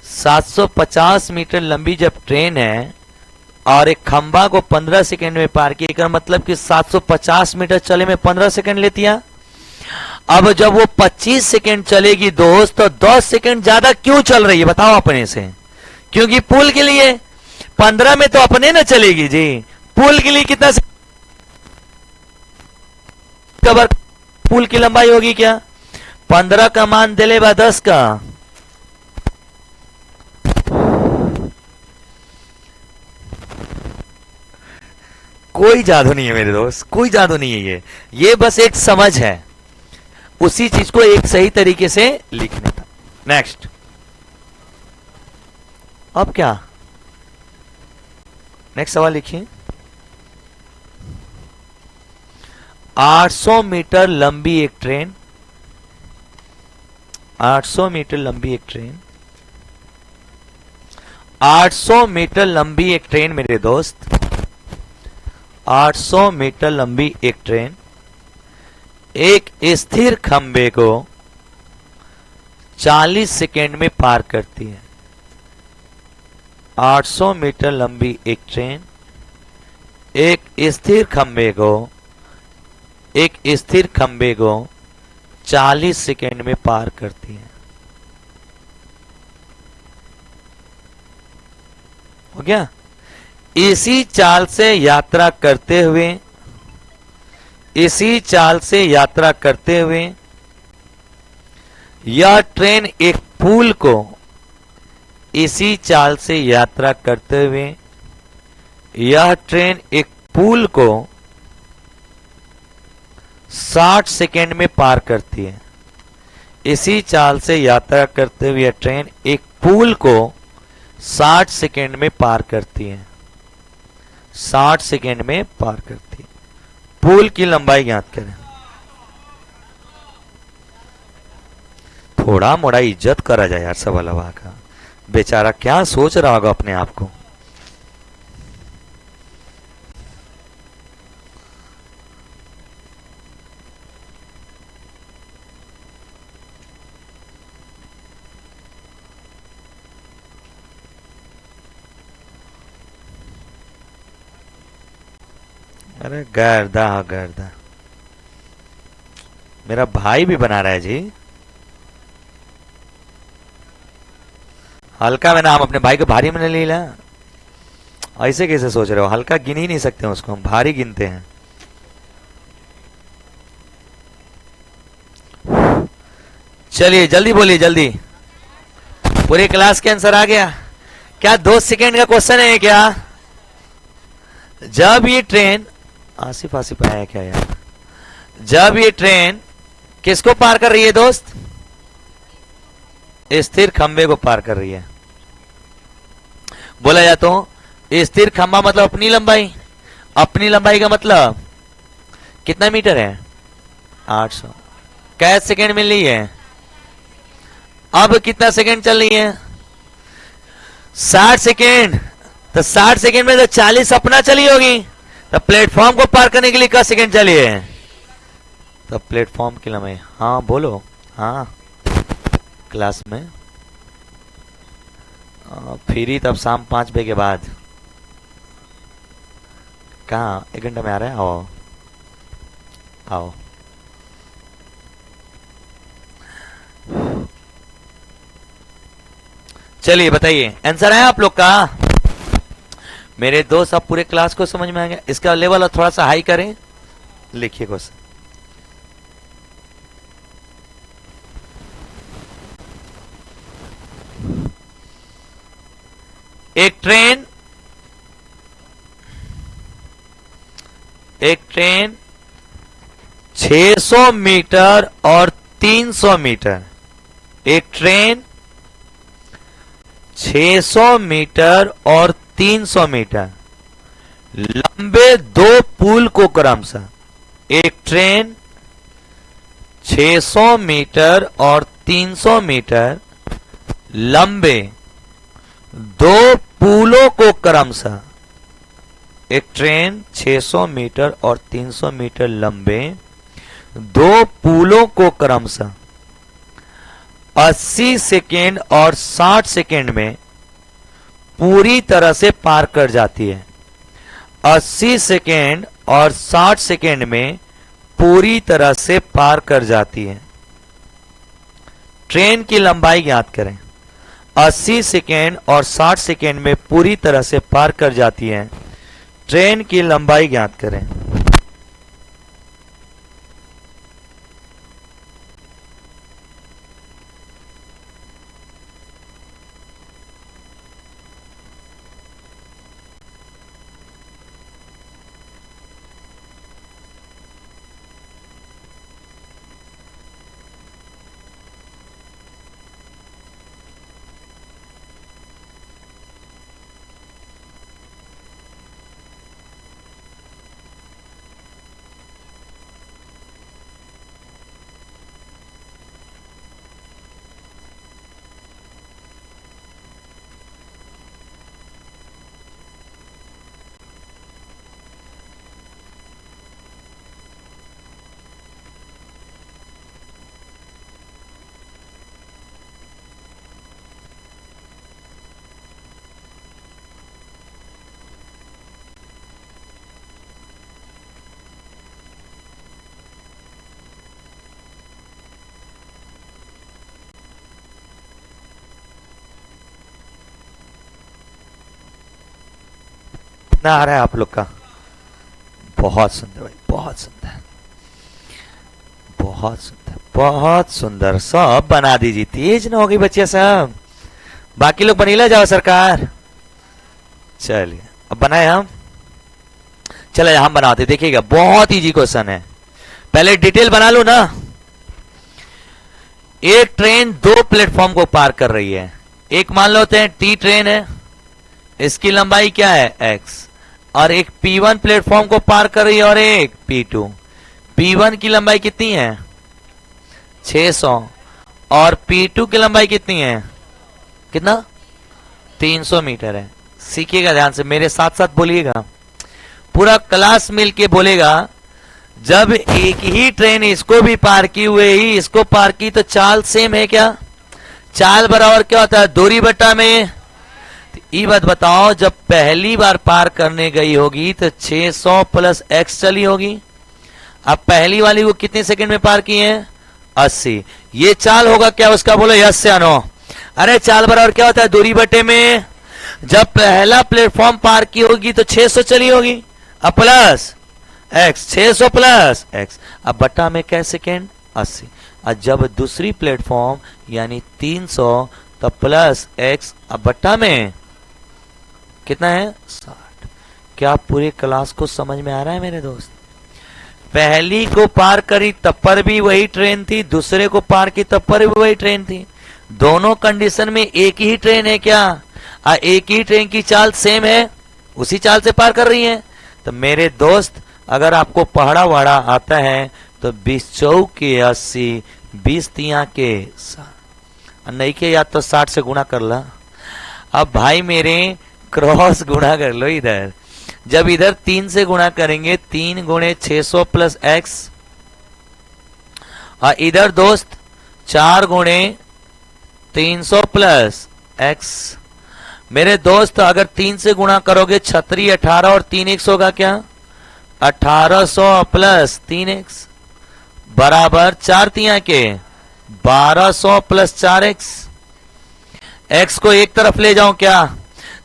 750 मीटर लंबी जब ट्रेन है और एक खंबा को 15 सेकंड में पार किया, इसका मतलब कि 750 मीटर चले में 15 सेकंड लेती है। अब जब वो 25 सेकंड चलेगी दोस्त, तो 10 सेकंड ज्यादा क्यों चल रही है बताओ अपने से? क्योंकि पुल के लिए 15 में तो अपने ना चलेगी जी, पुल के लिए कितना कवर पुल की लंबाई होगी क्या? 15 का मान दिले बा 10 का। कोई जादू नहीं है मेरे दोस्त, कोई जादू नहीं है ये बस एक समझ है, उसी चीज को एक सही तरीके से लिखने का। नेक्स्ट, अब क्या? नेक्स्ट सवाल लिखिए। 800 मीटर लंबी एक ट्रेन, 800 मीटर लंबी एक ट्रेन, 800 मीटर लंबी एक ट्रेन मेरे दोस्त, 800 मीटर लंबी एक ट्रेन एक स्थिर खंबे को 40 सेकेंड में पार करती है। 800 मीटर लंबी एक ट्रेन एक स्थिर खंबे को 40 सेकेंड में पार करती है। हो गया? इसी चाल से यात्रा करते हुए, इसी चाल से यात्रा करते हुए यह ट्रेन एक पुल को, इसी चाल से यात्रा करते हुए यह ट्रेन एक पुल को 60 सेकेंड में पार करती है। इसी चाल से यात्रा करते हुए यह ट्रेन एक पुल को 60 सेकेंड में पार करती है। 60 सेकेंड में पार करती है। पुल की लंबाई ज्ञात करें। थोड़ा मोड़ा इज्जत करा जाए यार सवालवा का, बेचारा क्या सोच रहा होगा अपने आप को। अरे गर्दा गर्दा, मेरा भाई भी बना रहा है जी। हल्का में नाम अपने भाई को भारी में ले लिया। ऐसे कैसे सोच रहे हो? हल्का गिन ही नहीं सकते उसको, हम भारी गिनते हैं। चलिए जल्दी बोलिए, जल्दी। पूरी क्लास के आंसर आ गया क्या? 2 सेकेंड का क्वेश्चन है क्या? जब ये ट्रेन, आसिफ आसिफ आया क्या यार? जब ये ट्रेन किसको पार कर रही है दोस्त? स्थिर खंबे को पार कर रही है। बोला जाता हूं स्थिर खंबा मतलब अपनी लंबाई, अपनी लंबाई का मतलब कितना मीटर है? 800। कै सेकेंड मिल रही है? अब कितना सेकेंड चल रही है? 60 सेकेंड। तो 60 सेकेंड में तो 40 अपना चली होगी, तो प्लेटफॉर्म को पार करने के लिए कितना सेकेंड चली है? तो प्लेटफॉर्म की लंबाई, हाँ बोलो, हाँ क्लास में फ्री तब शाम 5 बजे के बाद। कहाँ? 1 घंटा में आ रहा है? आओ आओ। चलिए बताइए, आंसर है आप लोग का? मेरे दोस्त आप पूरे क्लास को समझ में आ गया? इसका लेवल थोड़ा सा हाई करें, लिखिए क्वेश्चन। एक ट्रेन 600 मीटर और 300 मीटर, एक ट्रेन 600 मीटर और 300 मीटर लंबे दो पुल को क्रमशः, एक ट्रेन 600 मीटर और 300 मीटर लंबे दो पुलों को क्रमशः, एक ट्रेन 600 मीटर और 300 मीटर लंबे दो पुलों को क्रमशः 80 सेकेंड और 60 सेकेंड में पूरी तरह से पार कर जाती है। 80 सेकेंड और 60 सेकेंड में पूरी तरह से पार कर जाती है। ट्रेन की लंबाई ज्ञात करें। 80 सेकेंड और 60 सेकेंड में पूरी तरह से पार कर जाती है। ट्रेन की लंबाई ज्ञात करें। कितना आ रहा है आप लोग का? बहुत सुंदर भाई, बहुत सुंदर, बहुत सुंदर, बहुत सुंदर। सब बना दीजिए, तेज ना होगी बच्चे सब। बाकी लोग बनीला जाओ सरकार। चलिए अब बनाए हम। चले हम बनाते, देखिएगा बहुत इजी क्वेश्चन है। पहले डिटेल बना लो ना। एक ट्रेन दो प्लेटफॉर्म को पार कर रही है। एक मान लेते हैं टी ट्रेन है, इसकी लंबाई क्या है x, और एक P1 प्लेटफॉर्म को पार कर रही है और एक P2। P1 की लंबाई कितनी है 600 और P2 की लंबाई कितनी है, कितना 300 मीटर है। सीखिएगा ध्यान से, मेरे साथ साथ बोलिएगा, पूरा क्लास मिलके बोलेगा। जब एक ही ट्रेन इसको भी पार की हुए ही इसको पार की तो चाल सेम है क्या? चाल बराबर क्या होता है, दूरी बट्टा में। ये बात बताओ, जब पहली बार पार करने गई होगी तो 600 प्लस x चली होगी। अब पहली वाली को कितने सेकंड में पार की है 80। ये चाल होगा क्या उसका, बोलो यस या नो। अरे चाल बराबर क्या होता है, दूरी बटे में। जब पहला प्लेटफॉर्म पार की होगी तो 600 चली होगी, अब प्लस x, 600 प्लस x, अब बट्टा में क्या सेकेंड 80। और जब दूसरी प्लेटफॉर्म यानी 300 तो प्लस x, अब बट्टा में कितना है 60। क्या पूरे क्लास को समझ में आ रहा है मेरे दोस्त? पहली को पार करी तब पर भी वही ट्रेन थी, दूसरे को पार की तब पर भी वही ट्रेन थी। दोनों कंडीशन में एक ही ट्रेन है क्या? एक ही ट्रेन की चाल सेम है, उसी चाल से पार कर रही है। तो मेरे दोस्त अगर आपको पहाड़ा वाड़ा आता है तो 20 चौक के 80, 20 तिया के 60, नहीं के याद तो 60 से गुणा कर ला। अब भाई मेरे क्रॉस गुणा कर लो इधर। जब इधर 3 से गुणा करेंगे 3 गुणे 600 प्लस x, और इधर दोस्त 4 गुणे 300 प्लस x। मेरे दोस्त अगर 3 से गुणा करोगे 36 18 और 3x होगा क्या 1800 प्लस 3x बराबर 4 तिया के 1200 प्लस 4x। x को एक तरफ ले जाऊं क्या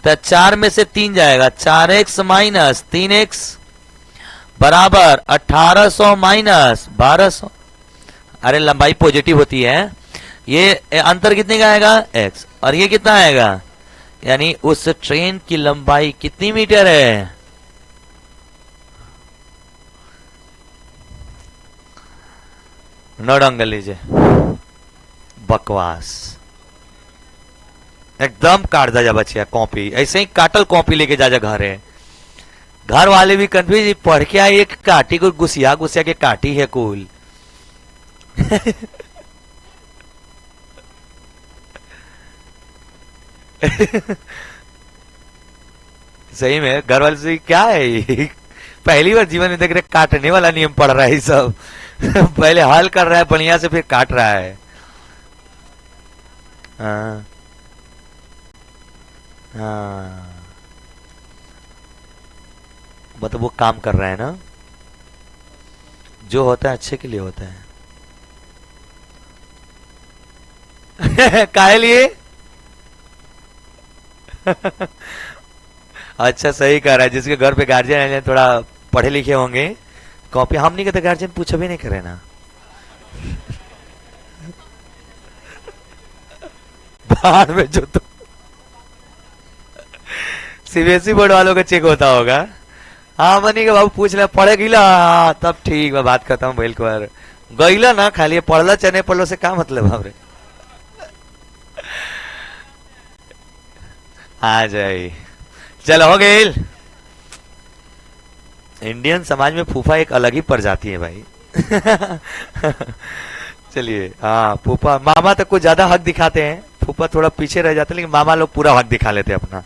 तो 4 में से 3 जाएगा, 4x माइनस 3x बराबर 1800 माइनस 1200। अरे लंबाई पॉजिटिव होती है, ये अंतर कितने का आएगा x, और ये कितना आएगा, यानी उस ट्रेन की लंबाई कितनी मीटर है? नोट डाउन कर लीजिए। बकवास, एकदम काट जा जा बचिया कॉपी, ऐसे ही काटल कॉपी लेके जा जा घर है। घर वाले भी कंफ्यूज, पढ़ के आए एक काटी को गुसिया गुसिया के काटी है कुल। सही में घर वाले से क्या है ये? पहली बार जीवन में देख रहे काटने वाला नियम पढ़ रहा है सब। पहले हल कर रहा है बढ़िया से, फिर काट रहा है। हाँ हाँ, मतलब वो काम कर रहा है ना, जो होता है अच्छे के लिए होता है। काहे लिए? अच्छा सही कह रहा है, जिसके घर पे गार्जियन है थोड़ा पढ़े लिखे होंगे, कॉपी हम नहीं कहते, गार्जियन पूछो भी नहीं करे ना। बाहर में जो तो सीबीएसई बोर्ड वालों का चेक होता होगा। हाँ मनी के बाबू पूछ ले, पढ़े गिला तब ठीक है, बात खत्म भइल। कर गईला ना, खाली पढ़ला चाहे नहीं पढ़लो से क्या मतलब बाबरे। आ जाए, चलो हो गई। इंडियन समाज में फूफा एक अलग ही प्रजाति है भाई। चलिए, हाँ फूफा मामा तक कुछ ज्यादा हक दिखाते हैं, फूफा थोड़ा पीछे रह जाते हैं, लेकिन मामा लोग पूरा हक दिखा लेते हैं अपना।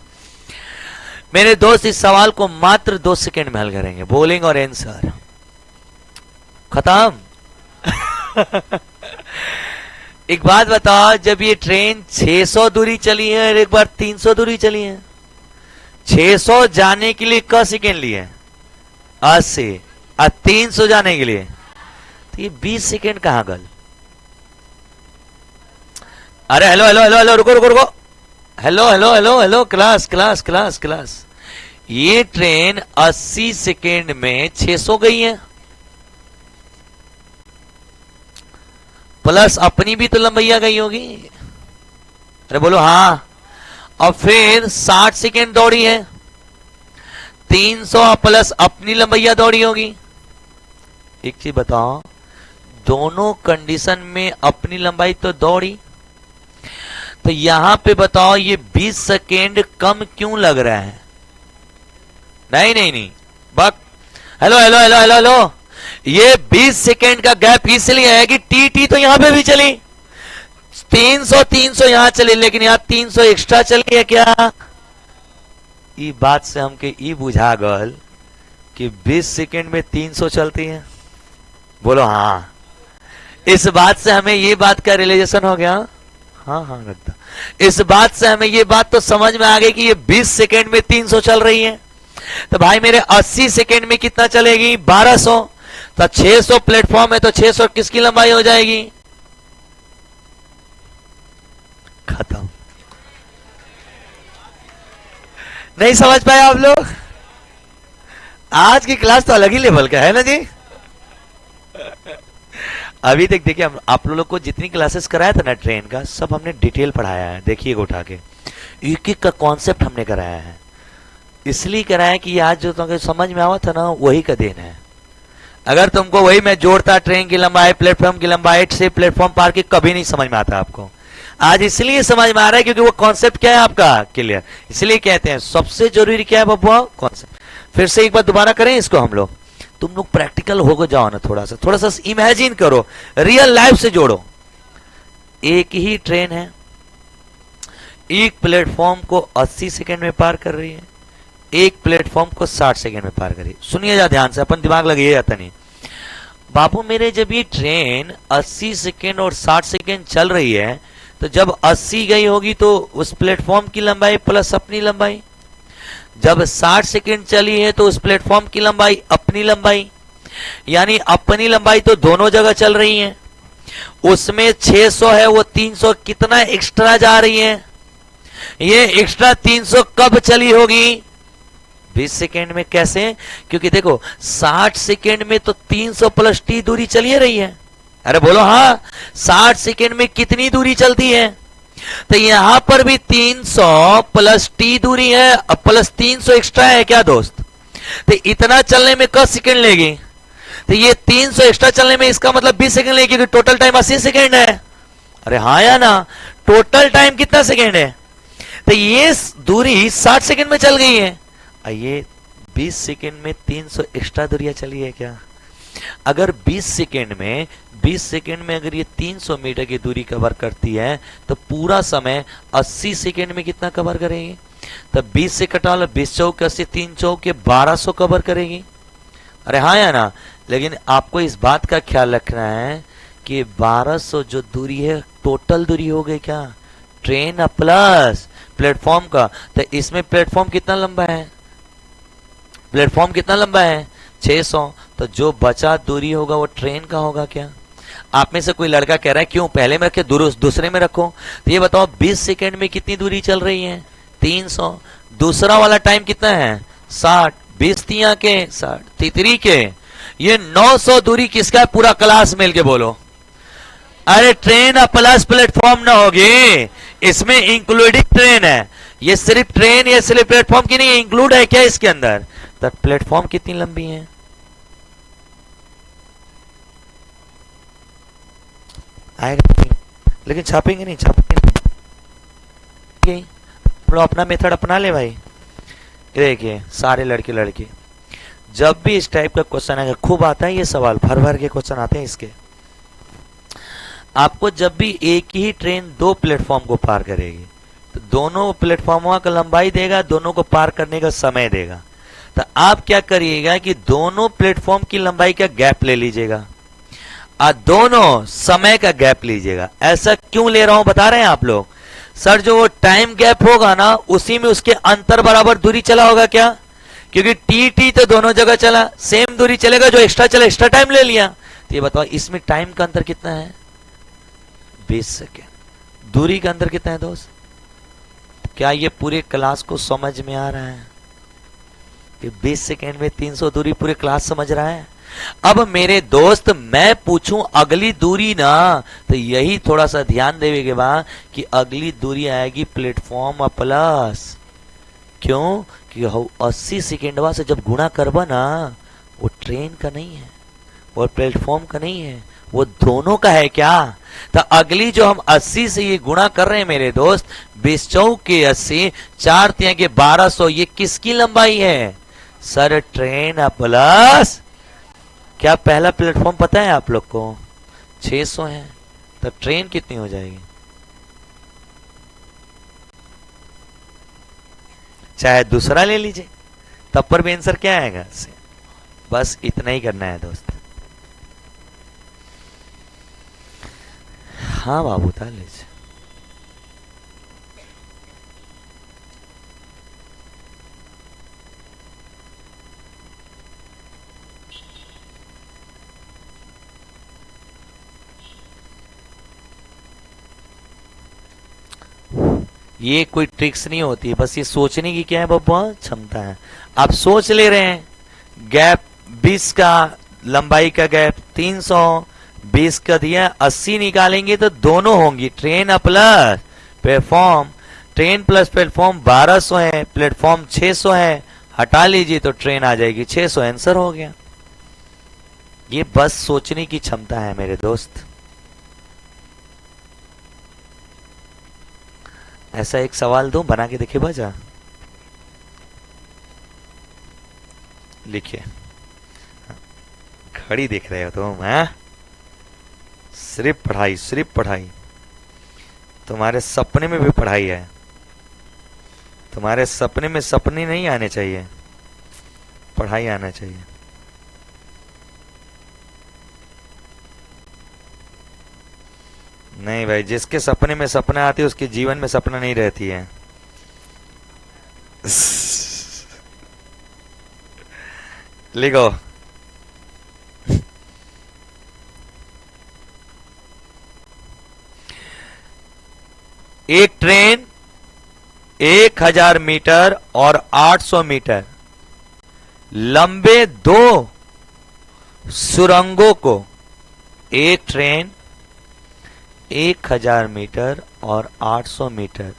मेरे दोस्त इस सवाल को मात्र 2 सेकंड में हल करेंगे, बोलिंग और आंसर खत्म। एक बात बताओ, जब ये ट्रेन 600 दूरी चली है और एक बार 300 दूरी चली है, 600 जाने के लिए क सेकेंड लिए 80 और 300 जाने के लिए, तो ये 20 सेकेंड कहां गल? अरे हेलो हेलो हेलो हेलो, रुको रुको रुको, hello hello hello hello, class class class class. ये ट्रेन 80 सेकेंड में 600 गई है, प्लस अपनी भी तो लंबैया गई होगी। अरे बोलो हाँ। और फिर 60 सेकेंड दौड़ी है, 300 प्लस अपनी लंबैया दौड़ी होगी। एक चीज बताओ, दोनों कंडीशन में अपनी लंबाई तो दौड़ी, तो यहां पे बताओ ये 20 सेकेंड कम क्यों लग रहा है? नहीं नहीं नहीं बक, hello hello hello hello hello, ये 20 सेकेंड का गैप इसलिए है कि टी तो यहां पे भी चली, 300 यहां चली, लेकिन यहां 300 एक्स्ट्रा चली है क्या? ये बात से हमके ये बुझा गल कि 20 सेकेंड में 300 चलती है। बोलो हाँ। इस बात से हमें ये बात का रियलाइजेशन हो गया। हाँ हाँ लगता, इस बात से हमें ये बात तो समझ में आ गई कि ये 20 सेकेंड में 300 चल रही है, तो भाई मेरे 80 सेकेंड में कितना चलेगी? 1200। तो 600 प्लेटफॉर्म है, तो 600 किसकी लंबाई हो जाएगी? खत्म। नहीं समझ पाए आप लोग? आज की क्लास तो अलग ही लेवल का है ना जी। अभी तक देखिए, हम आप लोगों को जितनी क्लासेस कराया था ना ट्रेन का, सब हमने डिटेल पढ़ाया है। देखिए उठा के एक एक का कॉन्सेप्ट हमने कराया है, इसलिए कराया कि आज जो तुमको समझ में आवा था ना, वही का देन है। अगर तुमको वही मैं जोड़ता, ट्रेन की लंबाई, प्लेटफॉर्म की लंबाई से प्लेटफॉर्म पार की, कभी नहीं समझ में आता आपको। आज इसलिए समझ में आ रहा है क्योंकि वो कॉन्सेप्ट क्या है आपका क्लियर। इसलिए कहते हैं सबसे जरूरी क्या है बबुआ? कॉन्सेप्ट। फिर से एक बार दोबारा करें इसको हम लोग, तुम लोग प्रैक्टिकल हो जाओ ना, थोड़ा सा इमेजिन करो, रियल लाइफ से जोड़ो। एक ही ट्रेन है, एक प्लेटफॉर्म को 80 सेकेंड में पार कर रही है, एक प्लेटफॉर्म को 60 सेकेंड में पार करिए। सुनिए ध्यान से, अपन दिमाग लगाइए जाता नहीं। बाबू मेरे, जब ये ट्रेन 80 सेकेंड और 60 सेकेंड चल रही है, तो जब 80 गई होगी तो उस प्लेटफॉर्म की लंबाई प्लस अपनी लंबाई, जब 60 सेकेंड चली है तो उस प्लेटफॉर्म की लंबाई अपनी लंबाई, यानी अपनी लंबाई तो दोनों जगह चल रही है। उसमें 600 है, वो 300 कितना एक्स्ट्रा जा रही है? ये एक्स्ट्रा 300 कब चली होगी? 20 सेकेंड में। कैसे? क्योंकि देखो 60 सेकेंड में तो 300 प्लस टी दूरी चली रही है। अरे बोलो हाँ। 60 सेकेंड में कितनी दूरी चलती है? तो यहां पर भी 300 प्लस टी दूरी है, अब प्लस 300 एक्स्ट्रा है क्या दोस्त? तो इतना चलने में क सेकंड लेगी? तो ये 300 एक्स्ट्रा चलने में इसका मतलब 20 सेकंड लेगी, क्योंकि टोटल टाइम 80 सेकंड है। अरे हाँ या ना, टोटल टाइम कितना सेकंड है? तो ये दूरी 60 सेकंड में चल गई है। ये 20 सेकंड में 300 एक्स्ट्रा दूरियां चली है क्या? अगर 20 सेकंड में अगर ये 300 मीटर की दूरी कवर करती है तो पूरा समय 80 सेकंड में कितना कवर करेगी? तो 20 से कटा लो, 20 चौक 80, 3 चौक 1200 कवर करेगी। अरे हाँ या ना? लेकिन आपको इस बात का ख्याल रखना है कि 1200 जो दूरी है टोटल दूरी हो गई क्या? ट्रेन प्लस प्लेटफॉर्म का। तो इसमें प्लेटफॉर्म कितना लंबा है? प्लेटफॉर्म कितना लंबा है? 600। तो जो बचा दूरी होगा वो ट्रेन का होगा क्या? आप में से कोई लड़का कह रहा है क्यों पहले में रखे दूसरे में रखो? तो ये बताओ 20 सेकंड में कितनी दूरी चल रही है? 300। दूसरा वाला टाइम कितना है? 60। 20 तिया के 60 तितरी के ये 900 दूरी किसका है? पूरा क्लास मिल के बोलो। अरे ट्रेन प्लस प्लेटफॉर्म ना होगी, इसमें इंक्लूडिंग ट्रेन है। ये सिर्फ ट्रेन या सिर्फ प्लेटफॉर्म की नहीं है, इंक्लूड है क्या इसके अंदर? तो प्लेटफॉर्म कितनी लंबी है? आएगा नहीं, लेकिन छापेंगे नहीं, छापेंगे। अपना मेथड अपना ले भाई। देखिए सारे लड़के लड़के जब भी इस टाइप का क्वेश्चन आएगा, खूब आता है ये सवाल, भर भर के क्वेश्चन आते हैं इसके। आपको जब भी एक ही ट्रेन 2 प्लेटफॉर्म को पार करेगी तो दोनों प्लेटफॉर्मों का लंबाई देगा, दोनों को पार करने का समय देगा। तो आप क्या करिएगा कि दोनों प्लेटफॉर्म की लंबाई का गैप ले लीजिएगा और दोनों समय का गैप लीजिएगा। ऐसा क्यों ले रहा हूं बता रहे हैं आप लोग? सर जो वो टाइम गैप होगा ना उसी में उसके अंतर बराबर दूरी चला होगा क्या? क्योंकि टी तो दोनों जगह चला, सेम दूरी चलेगा, जो एक्स्ट्रा चला एक्स्ट्रा टाइम ले लिया। तो ये बताओ इसमें टाइम का अंतर कितना है? 20 सेकेंड। दूरी का अंतर कितना है दोस्त? क्या ये पूरे क्लास को समझ में आ रहा है कि 20 सेकेंड में 300 दूरी पूरे क्लास समझ रहा है? अब मेरे दोस्त मैं पूछूं अगली दूरी ना, तो यही थोड़ा सा ध्यान देवे के बाद कि अगली दूरी आएगी प्लेटफॉर्म प्लस। क्यों? कि 80 सेकेंडवा से जब गुणा करबा ना, वो ट्रेन का नहीं है, वो प्लेटफॉर्म का नहीं है, वो दोनों का है क्या? तो अगली जो हम 80 से ये गुणा कर रहे हैं मेरे दोस्त, 20 चौक के 80, 4 तिया के 1200, ये किसकी लंबाई है? Sir train plus. क्या पहला प्लेटफॉर्म पता है आप लोग को? 600 है। तो ट्रेन कितनी हो जाएगी? चाहे दूसरा ले लीजिए, तब पर भी आंसर क्या आएगा? बस इतना ही करना है दोस्त। हाँ बाबू था लीजिए। ये कोई ट्रिक्स नहीं होती, बस ये सोचने की क्या है बब्बा क्षमता है। आप सोच ले रहे हैं गैप 20 का, लंबाई का गैप 300, 20 का दिया 80 निकालेंगे तो दोनों होंगी train plus platform. Train plus platform 1200 है, प्लेटफॉर्म 600 है, हटा लीजिए तो ट्रेन आ जाएगी 600। आंसर हो गया। ये बस सोचने की क्षमता है मेरे दोस्त। ऐसा एक सवाल दूं, बना के देखिए बजा। लिखिए, घड़ी देख रहे हो तुम? हैं? सिर्फ पढ़ाई, सिर्फ पढ़ाई। तुम्हारे सपने में भी पढ़ाई है। तुम्हारे सपने में सपने नहीं आने चाहिए, पढ़ाई आना चाहिए। नहीं भाई, जिसके सपने में सपना आती है उसके जीवन में सपना नहीं रहती है। लिखो, एक ट्रेन 1000 मीटर और 800 मीटर लंबे 2 सुरंगों को, एक ट्रेन 1000 मीटर और 800 मीटर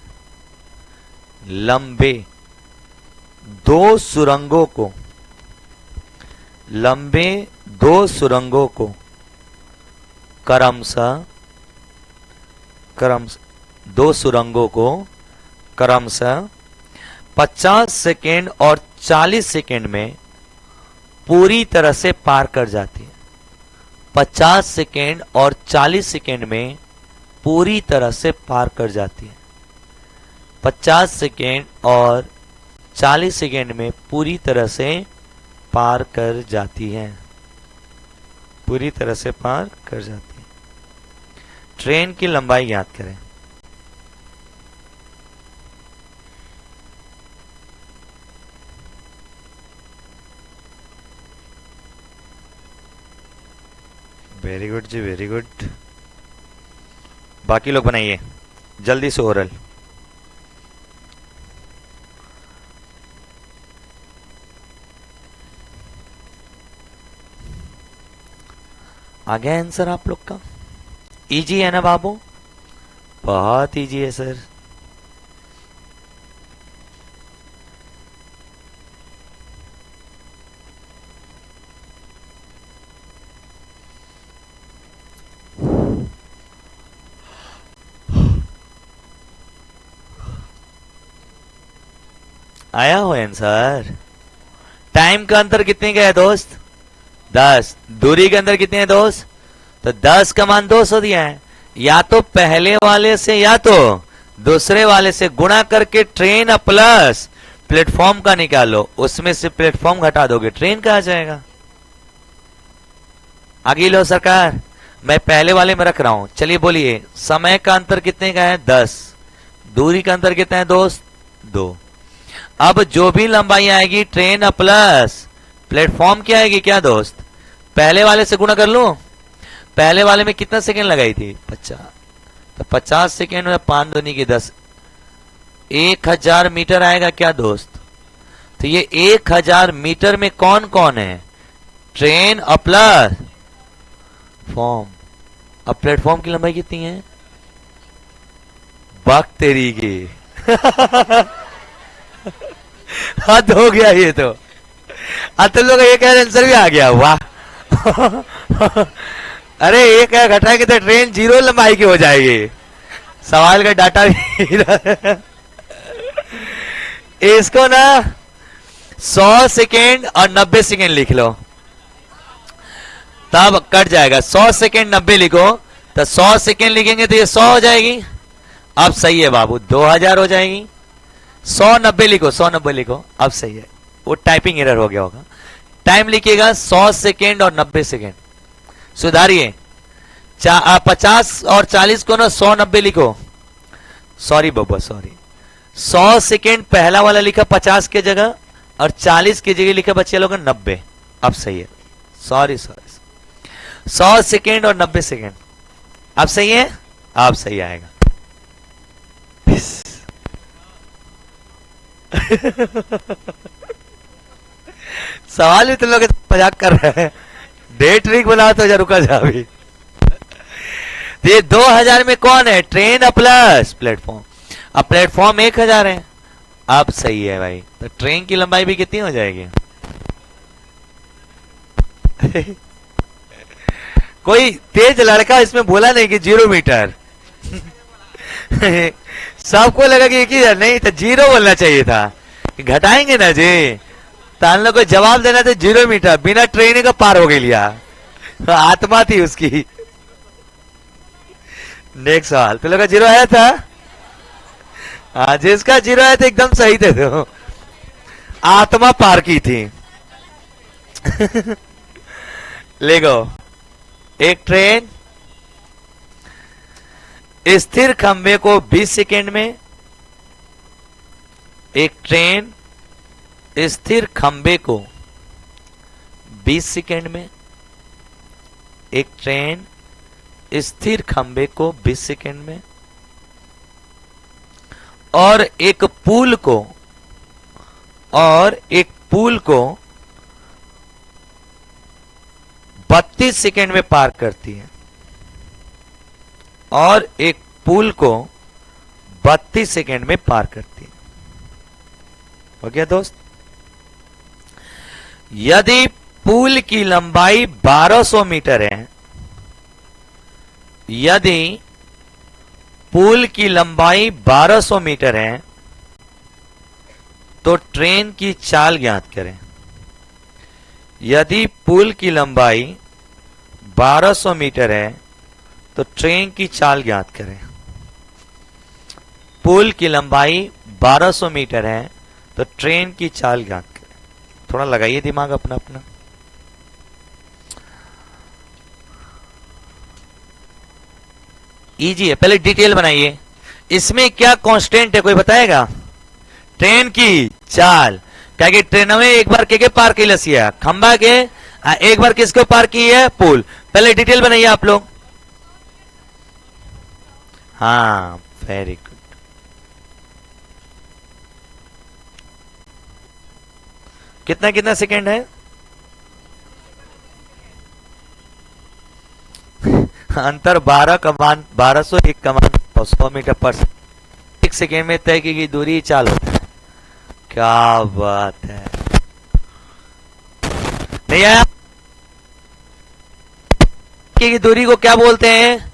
लंबे दो सुरंगों को क्रमशः दो सुरंगों को क्रमशः 50 सेकेंड और 40 सेकेंड में पूरी तरह से पार कर जाती है। 50 सेकेंड और 40 सेकेंड में पूरी तरह से पार कर जाती है। 50 सेकेंड और 40 सेकेंड में पूरी तरह से पार कर जाती है। पूरी तरह से पार कर जाती है। ट्रेन की लंबाई याद करें। वेरी गुड जी, वेरी गुड। बाकी लोग बनाइए जल्दी से ओरल। आ गया आंसर आप लोग का? इजी है ना बाबू? बहुत इजी है सर। आया हो आंसर? टाइम का अंतर कितने का है दोस्त? 10। दूरी के अंदर कितने हैं दोस्त? तो 10 का मान 200 दिया है। या तो पहले वाले से या तो दूसरे वाले से गुणा करके ट्रेन प्लस प्लेटफॉर्म का निकालो, उसमें से प्लेटफॉर्म घटा दोगे, ट्रेन का आ जाएगा। आगे लो सरकार, मैं पहले वाले में रख रहा हूं। चलिए बोलिए, समय का अंतर कितने का है? 10। दूरी का अंतर कितना है दोस्त? 2। अब जो भी लंबाई आएगी ट्रेन प्लस प्लेटफॉर्म की आएगी क्या दोस्त? पहले वाले से गुणा कर लूं। पहले वाले में कितना सेकंड लगाई थी? 50। तो 50 सेकंड में 5 दूनी की 10, 1000 मीटर आएगा क्या दोस्त? तो ये 1000 मीटर में कौन कौन है? ट्रेन और प्लस फॉर्म। अब प्लेटफॉर्म की लंबाई कितनी है? बक तेरी की हद हो गया ये तो। अब तुम लोग एक आंसर भी आ गया, वाह अरे एक है घटाएंगे तो ट्रेन 0 लंबाई की हो जाएगी। सवाल का डाटा भी इसको ना 100 सेकेंड और 90 सेकेंड लिख लो, तब कट जाएगा। 100 सेकेंड 90 लिखो तो 100 सेकेंड लिखेंगे तो ये 100 हो जाएगी। अब सही है बाबू, 2000 हो जाएगी। 100 90 लिखो, 100 90 लिखो, अब सही है। वो टाइपिंग एरर हो गया होगा। टाइम लिखिएगा 100 सेकेंड और 90 सेकेंड, सुधारिए। 50 और 40 को ना 100 90 लिखो। सॉरी बब्बा सॉरी, 100 सेकेंड पहला वाला लिखा 50 के जगह और 40 की जगह लिखा बच्चे लोग 90। अब सही है, सॉरी सॉरी। 100 सेकेंड और 90 सेकेंड, अब सही है, अब सही आएगा। सवाल भी तुम लोग मजाक कर रहे हैं। डे ट्रिक बनाओ तो जरा रुका जा अभी। ये 2000 में कौन है? Train plus platform. अब प्लेटफॉर्म 1000 है, अब सही है भाई। तो ट्रेन की लंबाई भी कितनी हो जाएगी? कोई तेज लड़का इसमें बोला नहीं कि 0 मीटर सबको लगा कि 1000, नहीं तो 0 बोलना चाहिए था। घटाएंगे ना जी, तो हम लोग को जवाब देना था 0 मीटर, बिना ट्रेन का पार हो गई लिया। आत्मा थी उसकी। नेक्स्ट सवाल, तो लोग 0 आया था। हाँ, जिसका 0 आया था एकदम सही थे, तो आत्मा पार की थी। ले गो। एक ट्रेन स्थिर खंबे को 20 सेकेंड में, एक ट्रेन स्थिर खंबे को 20 सेकेंड में, एक ट्रेन स्थिर खंबे को 20 सेकेंड में, और एक पुल को 32 सेकेंड में पार करती है। और एक पुल को 32 सेकेंड में पार करती है। हो गया दोस्त? यदि पुल की लंबाई 1200 मीटर है, यदि पुल की लंबाई 1200 मीटर है तो ट्रेन की चाल ज्ञात करें। यदि पुल की लंबाई 1200 मीटर है तो ट्रेन की चाल ज्ञात करें। पुल की लंबाई 1200 मीटर है तो ट्रेन की चाल ज्ञात करें। थोड़ा लगाइए दिमाग अपना अपना। इजी है, पहले डिटेल बनाइए। इसमें क्या कांस्टेंट है कोई बताएगा? ट्रेन की चाल। क्या कि ट्रेन में एक बार के पार की लसिया खंबा के, एक बार किसको पार की है? पुल। पहले डिटेल बनाइए आप लोग। हाँ, वेरी गुड। कितना कितना सेकेंड है? अंतर 12 कमान 1200 एक कमान 100 मीटर पर एक सेकेंड में तय की गई दूरी चाल होता है। क्या बात है, नहीं आया? की दूरी को क्या बोलते हैं?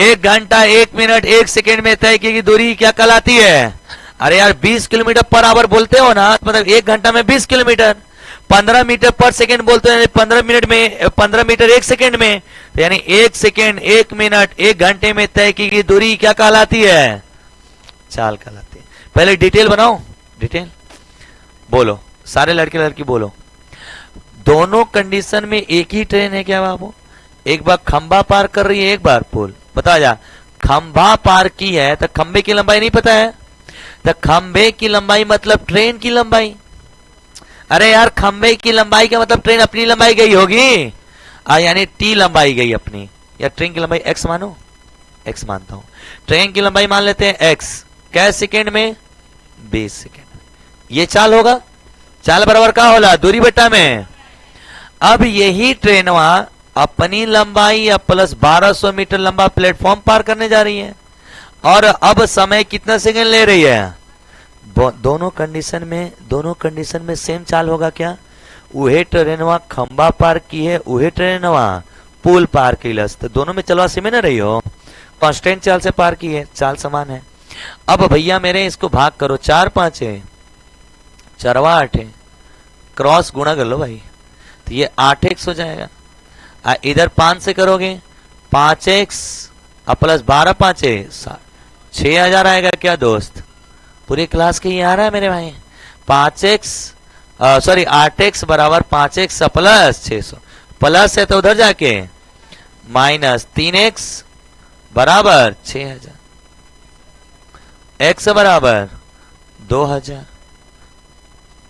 1 घंटा 1 मिनट 1 सेकेंड में तय की गई दूरी क्या कहलाती है? अरे यार 20 किलोमीटर पर आवर बोलते हो ना, मतलब 1 घंटा में 20 किलोमीटर। 15 मीटर पर सेकेंड बोलते हैं, 15 मिनट में 15 मीटर 1 सेकेंड में, तो यानी 1 सेकेंड 1 मिनट 1 घंटे में तय की गई दूरी क्या कहलाती है? चाल कहलाती है। पहले डिटेल बनाओ, डिटेल बोलो, सारे लड़के लड़की बोलो। दोनों कंडीशन में एक ही ट्रेन है क्या बाबू? एक बार खंबा पार कर रही है, एक बार पुल। बता जा, खंबा पार की है तो खंबे की लंबाई नहीं पता है? तो खंबे की लंबाई मतलब ट्रेन की लंबाई। अरे यार खंबे की लंबाई का मतलब ट्रेन अपनी लंबाई गई होगी, यानी टी लंबाई गई अपनी। या ट्रेन की लंबाई एक्स मानो, एक्स मानता हूं। ट्रेन की लंबाई मान लेते हैं एक्स, कै सेकेंड में? 20 सेकेंड। ये चाल होगा। चाल बराबर का होला? दूरी बट्टा में। अब यही ट्रेन अपनी लंबाई या प्लस 1200 मीटर लंबा प्लेटफॉर्म पार करने जा रही है, और अब समय कितना सेकेंड ले रही है? दोनों कंडीशन में सेम चाल होगा क्या? उहे ट्रेनवा खंबा पार की है, उहे ट्रेनवा पुल पार की लस, तो दोनों में चलवा से में ना रही हो, कांस्टेंट चाल से पार की है, चाल समान है। अब भैया मेरे इसको भाग करो, 4 5 है, 4 8 है, क्रॉस गुणा कर लो भाई, तो ये 8x हो जाएगा। इधर 5 से करोगे 5x प्लस 12 5 6000 आएगा क्या दोस्त? पूरी क्लास के ये आ रहा है मेरे भाई। 5x सॉरी 8x बराबर 5x प्लस 600, प्लस है तो उधर जाके माइनस 3x बराबर 6000, x बराबर 2000।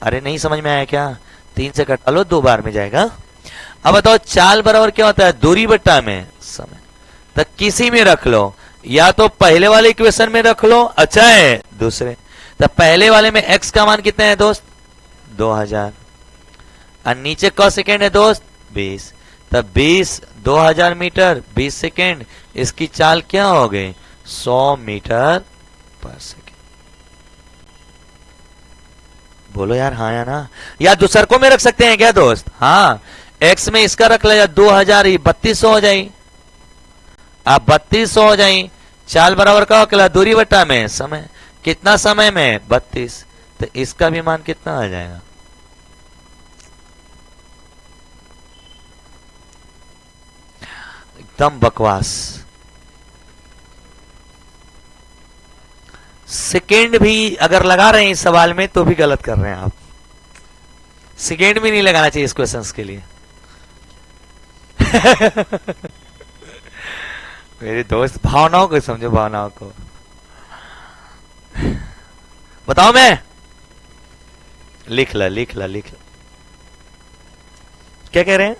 अरे नहीं समझ में आया क्या? 3 से कटा लो, 2 बार में जाएगा। अब बताओ चाल बराबर क्या होता है? दूरी बट्टा में समय। तो किसी में रख लो, या तो पहले वाले इक्वेशन में रख लो, अच्छा है दूसरे। तो पहले वाले में x का मान कितना है दोस्त? 2000, और नीचे क सेकेंड है दोस्त? 20। तब 20 2000 मीटर 20 सेकेंड, इसकी चाल क्या हो गई? 100 मीटर पर सेकेंड। बोलो यार हाँ या ना? या दूसरकों में रख सकते हैं क्या दोस्त? हाँ, x में इसका रख लिया 2000, 3200 हो जाए। अब 3200 हो जाए, चाल बराबर का होगा दूरी बट्टा में समय। कितना समय में? 32। तो इसका भी मान कितना आ जाएगा? एकदम बकवास। सेकेंड भी अगर लगा रहे हैं इस सवाल में तो भी गलत कर रहे हैं आप। सेकेंड भी नहीं लगाना चाहिए इस क्वेश्चंस के लिए। मेरे दोस्त भावनाओं को समझो, भावनाओं को। बताओ मैं लिख ला। क्या कह रहे हैं?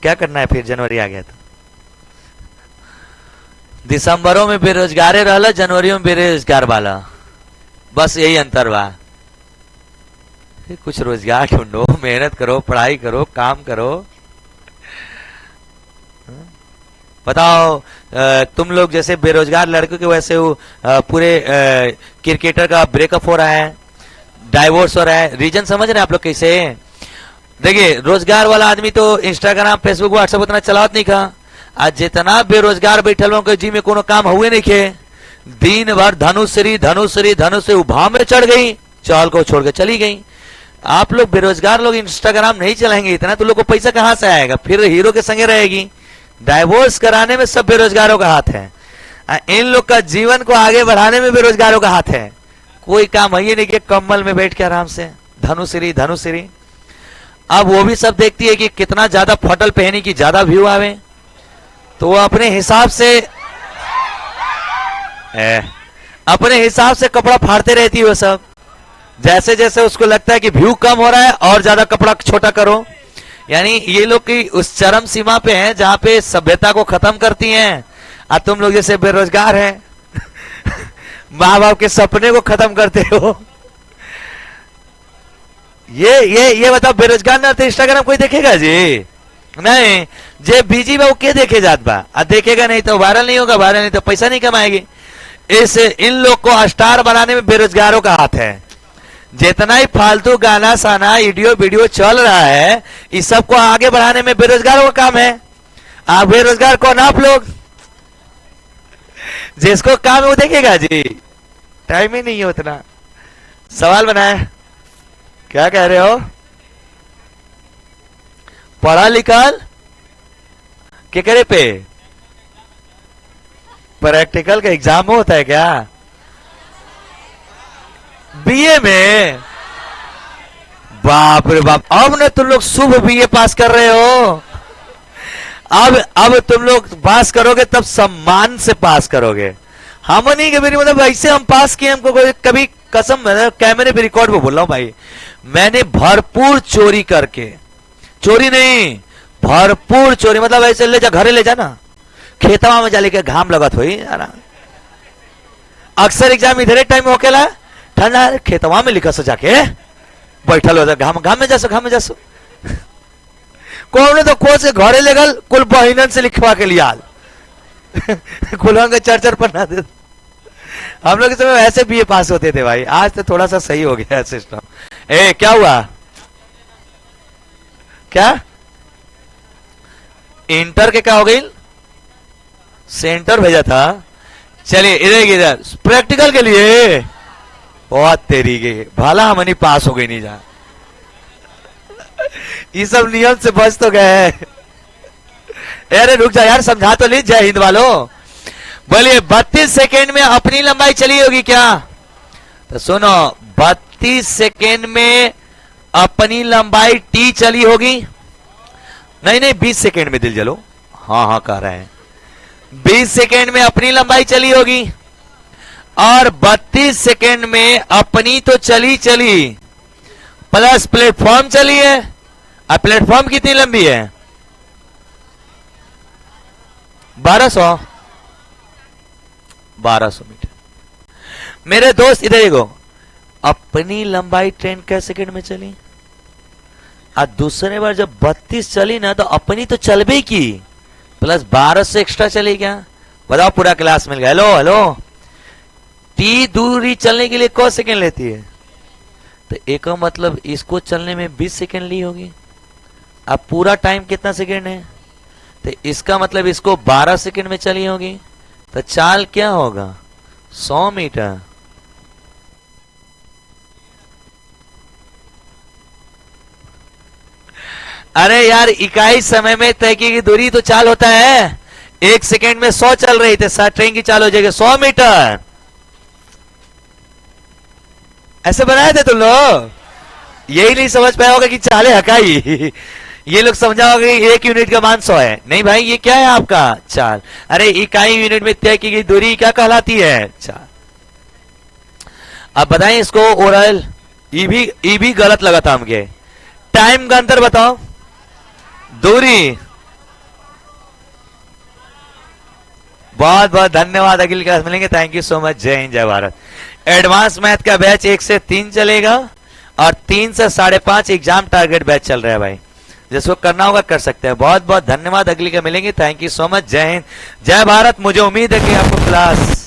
क्या करना है फिर? जनवरी आ गया तो दिसंबरों में बेरोजगारे रहला, जनवरी में बेरोजगार वाला, बस यही अंतर बा। कुछ रोजगार ढूंढो, मेहनत करो, पढ़ाई करो, काम करो। बताओ तुम लोग जैसे बेरोजगार लड़कों के वैसे पूरे क्रिकेटर का ब्रेकअप हो रहा है, डाइवोर्स हो रहा है। रीजन समझ रहे हैं आप लोग कैसे? देखिए रोजगार वाला आदमी तो इंस्टाग्राम फेसबुक व्हाट्सएप उतना चलावत नहीं खा। आज जितना बेरोजगार बैठल हो जी में कोनो काम हुए नहीं खे, दिन भर धनुश्री धनुश्री धनुश्री उभाव में चढ़ गई, चौल को छोड़ के चली गई। आप लोग बेरोजगार लोग इंस्टाग्राम नहीं चलाएंगे इतना तो लोग को पैसा कहां से आएगा? फिर हीरो के संगे रहेगी। डाइवोर्स कराने में सब बेरोजगारों का हाथ है, इन लोग का जीवन को आगे बढ़ाने में बेरोजगारों का हाथ है। कोई काम है नहीं कि कम्बल में बैठ के आराम से धनुश्री धनुश्री। अब वो भी सब देखती है कि कितना ज्यादा फटल पहनी की ज्यादा व्यू आवे, तो वो अपने हिसाब से कपड़ा फाड़ते रहती है। वो सब जैसे जैसे उसको लगता है कि व्यू कम हो रहा है और ज्यादा कपड़ा छोटा करो। यानी ये लोग की उस चरम सीमा पे हैं जहां पे सभ्यता को खत्म करती हैं, और तुम लोग जैसे बेरोजगार हैं माँ बाप के सपने को खत्म करते हो। ये बताओ बेरोजगार ना तो इंस्टाग्राम कोई देखेगा जी? नहीं। जे बीजी बा वो के देखे जात बा, और देखेगा नहीं तो वायरल नहीं होगा, वायरल नहीं तो पैसा नहीं कमाएगी। इन लोग को स्टार बनाने में बेरोजगारों का हाथ है। जितना ही फालतू गाना साना वीडियो चल रहा है, इस सब को आगे बढ़ाने में बेरोजगारों का काम है। आप बेरोजगार कौन? आप लोग। जिसको काम है वो देखेगा जी, टाइम ही नहीं है उतना। सवाल बनाए, क्या कह रहे हो? पढ़ा लिखल के करे पे प्रैक्टिकल का एग्जाम होता है क्या? बीए में? बाप रे बाप, अब ना तुम लोग शुभ बीए पास कर रहे हो। अब तुम लोग पास करोगे तब सम्मान से पास करोगे। हम नहीं कि मेरी मतलब ऐसे हम पास किए, हमको कभी कसम कैमरे पे रिकॉर्ड में बोल रहा हूं भाई, मैंने भरपूर चोरी करके, चोरी नहीं भरपूर चोरी, मतलब ऐसे ले जा घरे ले जा ना, खेतवा में जा लेके घाम लगत हुई। अक्सर एग्जाम इधर टाइम में होकेला, ठंडा खेतवा में लिखा सो जाके बैठल हो, घाम में जासो, घाम में जासो। कौन तो को से घरे ले गल, कुल बहिनन से लिखवा के लिया कुल चर पन्ना दे। हम लोग के समय ऐसे बीए पास होते थे भाई, आज तो थोड़ा सा सही हो गया सिस्टम। क्या हुआ? क्या इंटर के क्या हो गई? सेंटर भेजा था। चलिए इधर प्रैक्टिकल के लिए बहुत तेरी गई भाला हमनी पास हो गई नहीं जा। ये सब नियम से बच तो गए। अरे रुक जा यार, समझा तो ली। जय हिंद वालों, बोलिए 32 सेकेंड में अपनी लंबाई चली होगी क्या? तो सुनो, 32 सेकेंड में अपनी लंबाई टी चली होगी। नहीं 20 सेकेंड में दिल जलो, हाँ कह रहे हैं 20 सेकेंड में अपनी लंबाई चली होगी, और 32 सेकेंड में अपनी तो चली प्लस प्लेटफॉर्म चली है। और प्लेटफॉर्म कितनी लंबी है? 1200 मीटर। मेरे दोस्त इधर देखो, अपनी लंबाई ट्रेन कै सेकेंड में चली, और दूसरे बार जब 32 चली ना तो अपनी तो चल भी की प्लस 1200 एक्स्ट्रा चली क्या? बताओ, पूरा क्लास मिल गया। हेलो टी दूरी चलने के लिए कौ सेकेंड लेती है? तो एक मतलब इसको चलने में 20 सेकेंड ली होगी। अब पूरा टाइम कितना सेकेंड है? तो इसका मतलब इसको 12 सेकेंड में चली होगी। तो चाल क्या होगा? 100 मीटर। अरे यार, इकाई समय में तय की दूरी तो चाल होता है। 1 सेकेंड में 100 चल रही थी, ट्रेन की चाल हो जाएगी 100 मीटर। ऐसे बनाए थे तुम लोग? यही नहीं समझ पाया होगा कि चाले हकाई। ये लोग समझा होगा कि 1 यूनिट का मान 100 है। नहीं भाई, ये क्या है आपका? चाल। अरे इकाई यूनिट में तय की गई दूरी क्या कहलाती है? चाल। अब बताएं इसको ओरल। ई भी गलत लगा था हमके। टाइम का अंतर बताओ। दूरी। बहुत बहुत धन्यवाद। अगली क्लास मिलेंगे। Thank you so much. जय हिंद, जय भारत। एडवांस मैथ का बैच 1 से 3 चलेगा, और 3 से 5:30 एग्जाम टारगेट बैच चल रहा है भाई। जिसको करना होगा कर सकते हैं। बहुत बहुत धन्यवाद, अगली के मिलेंगे। Thank you so much. जय हिंद, जय भारत। मुझे उम्मीद है कि आपको क्लास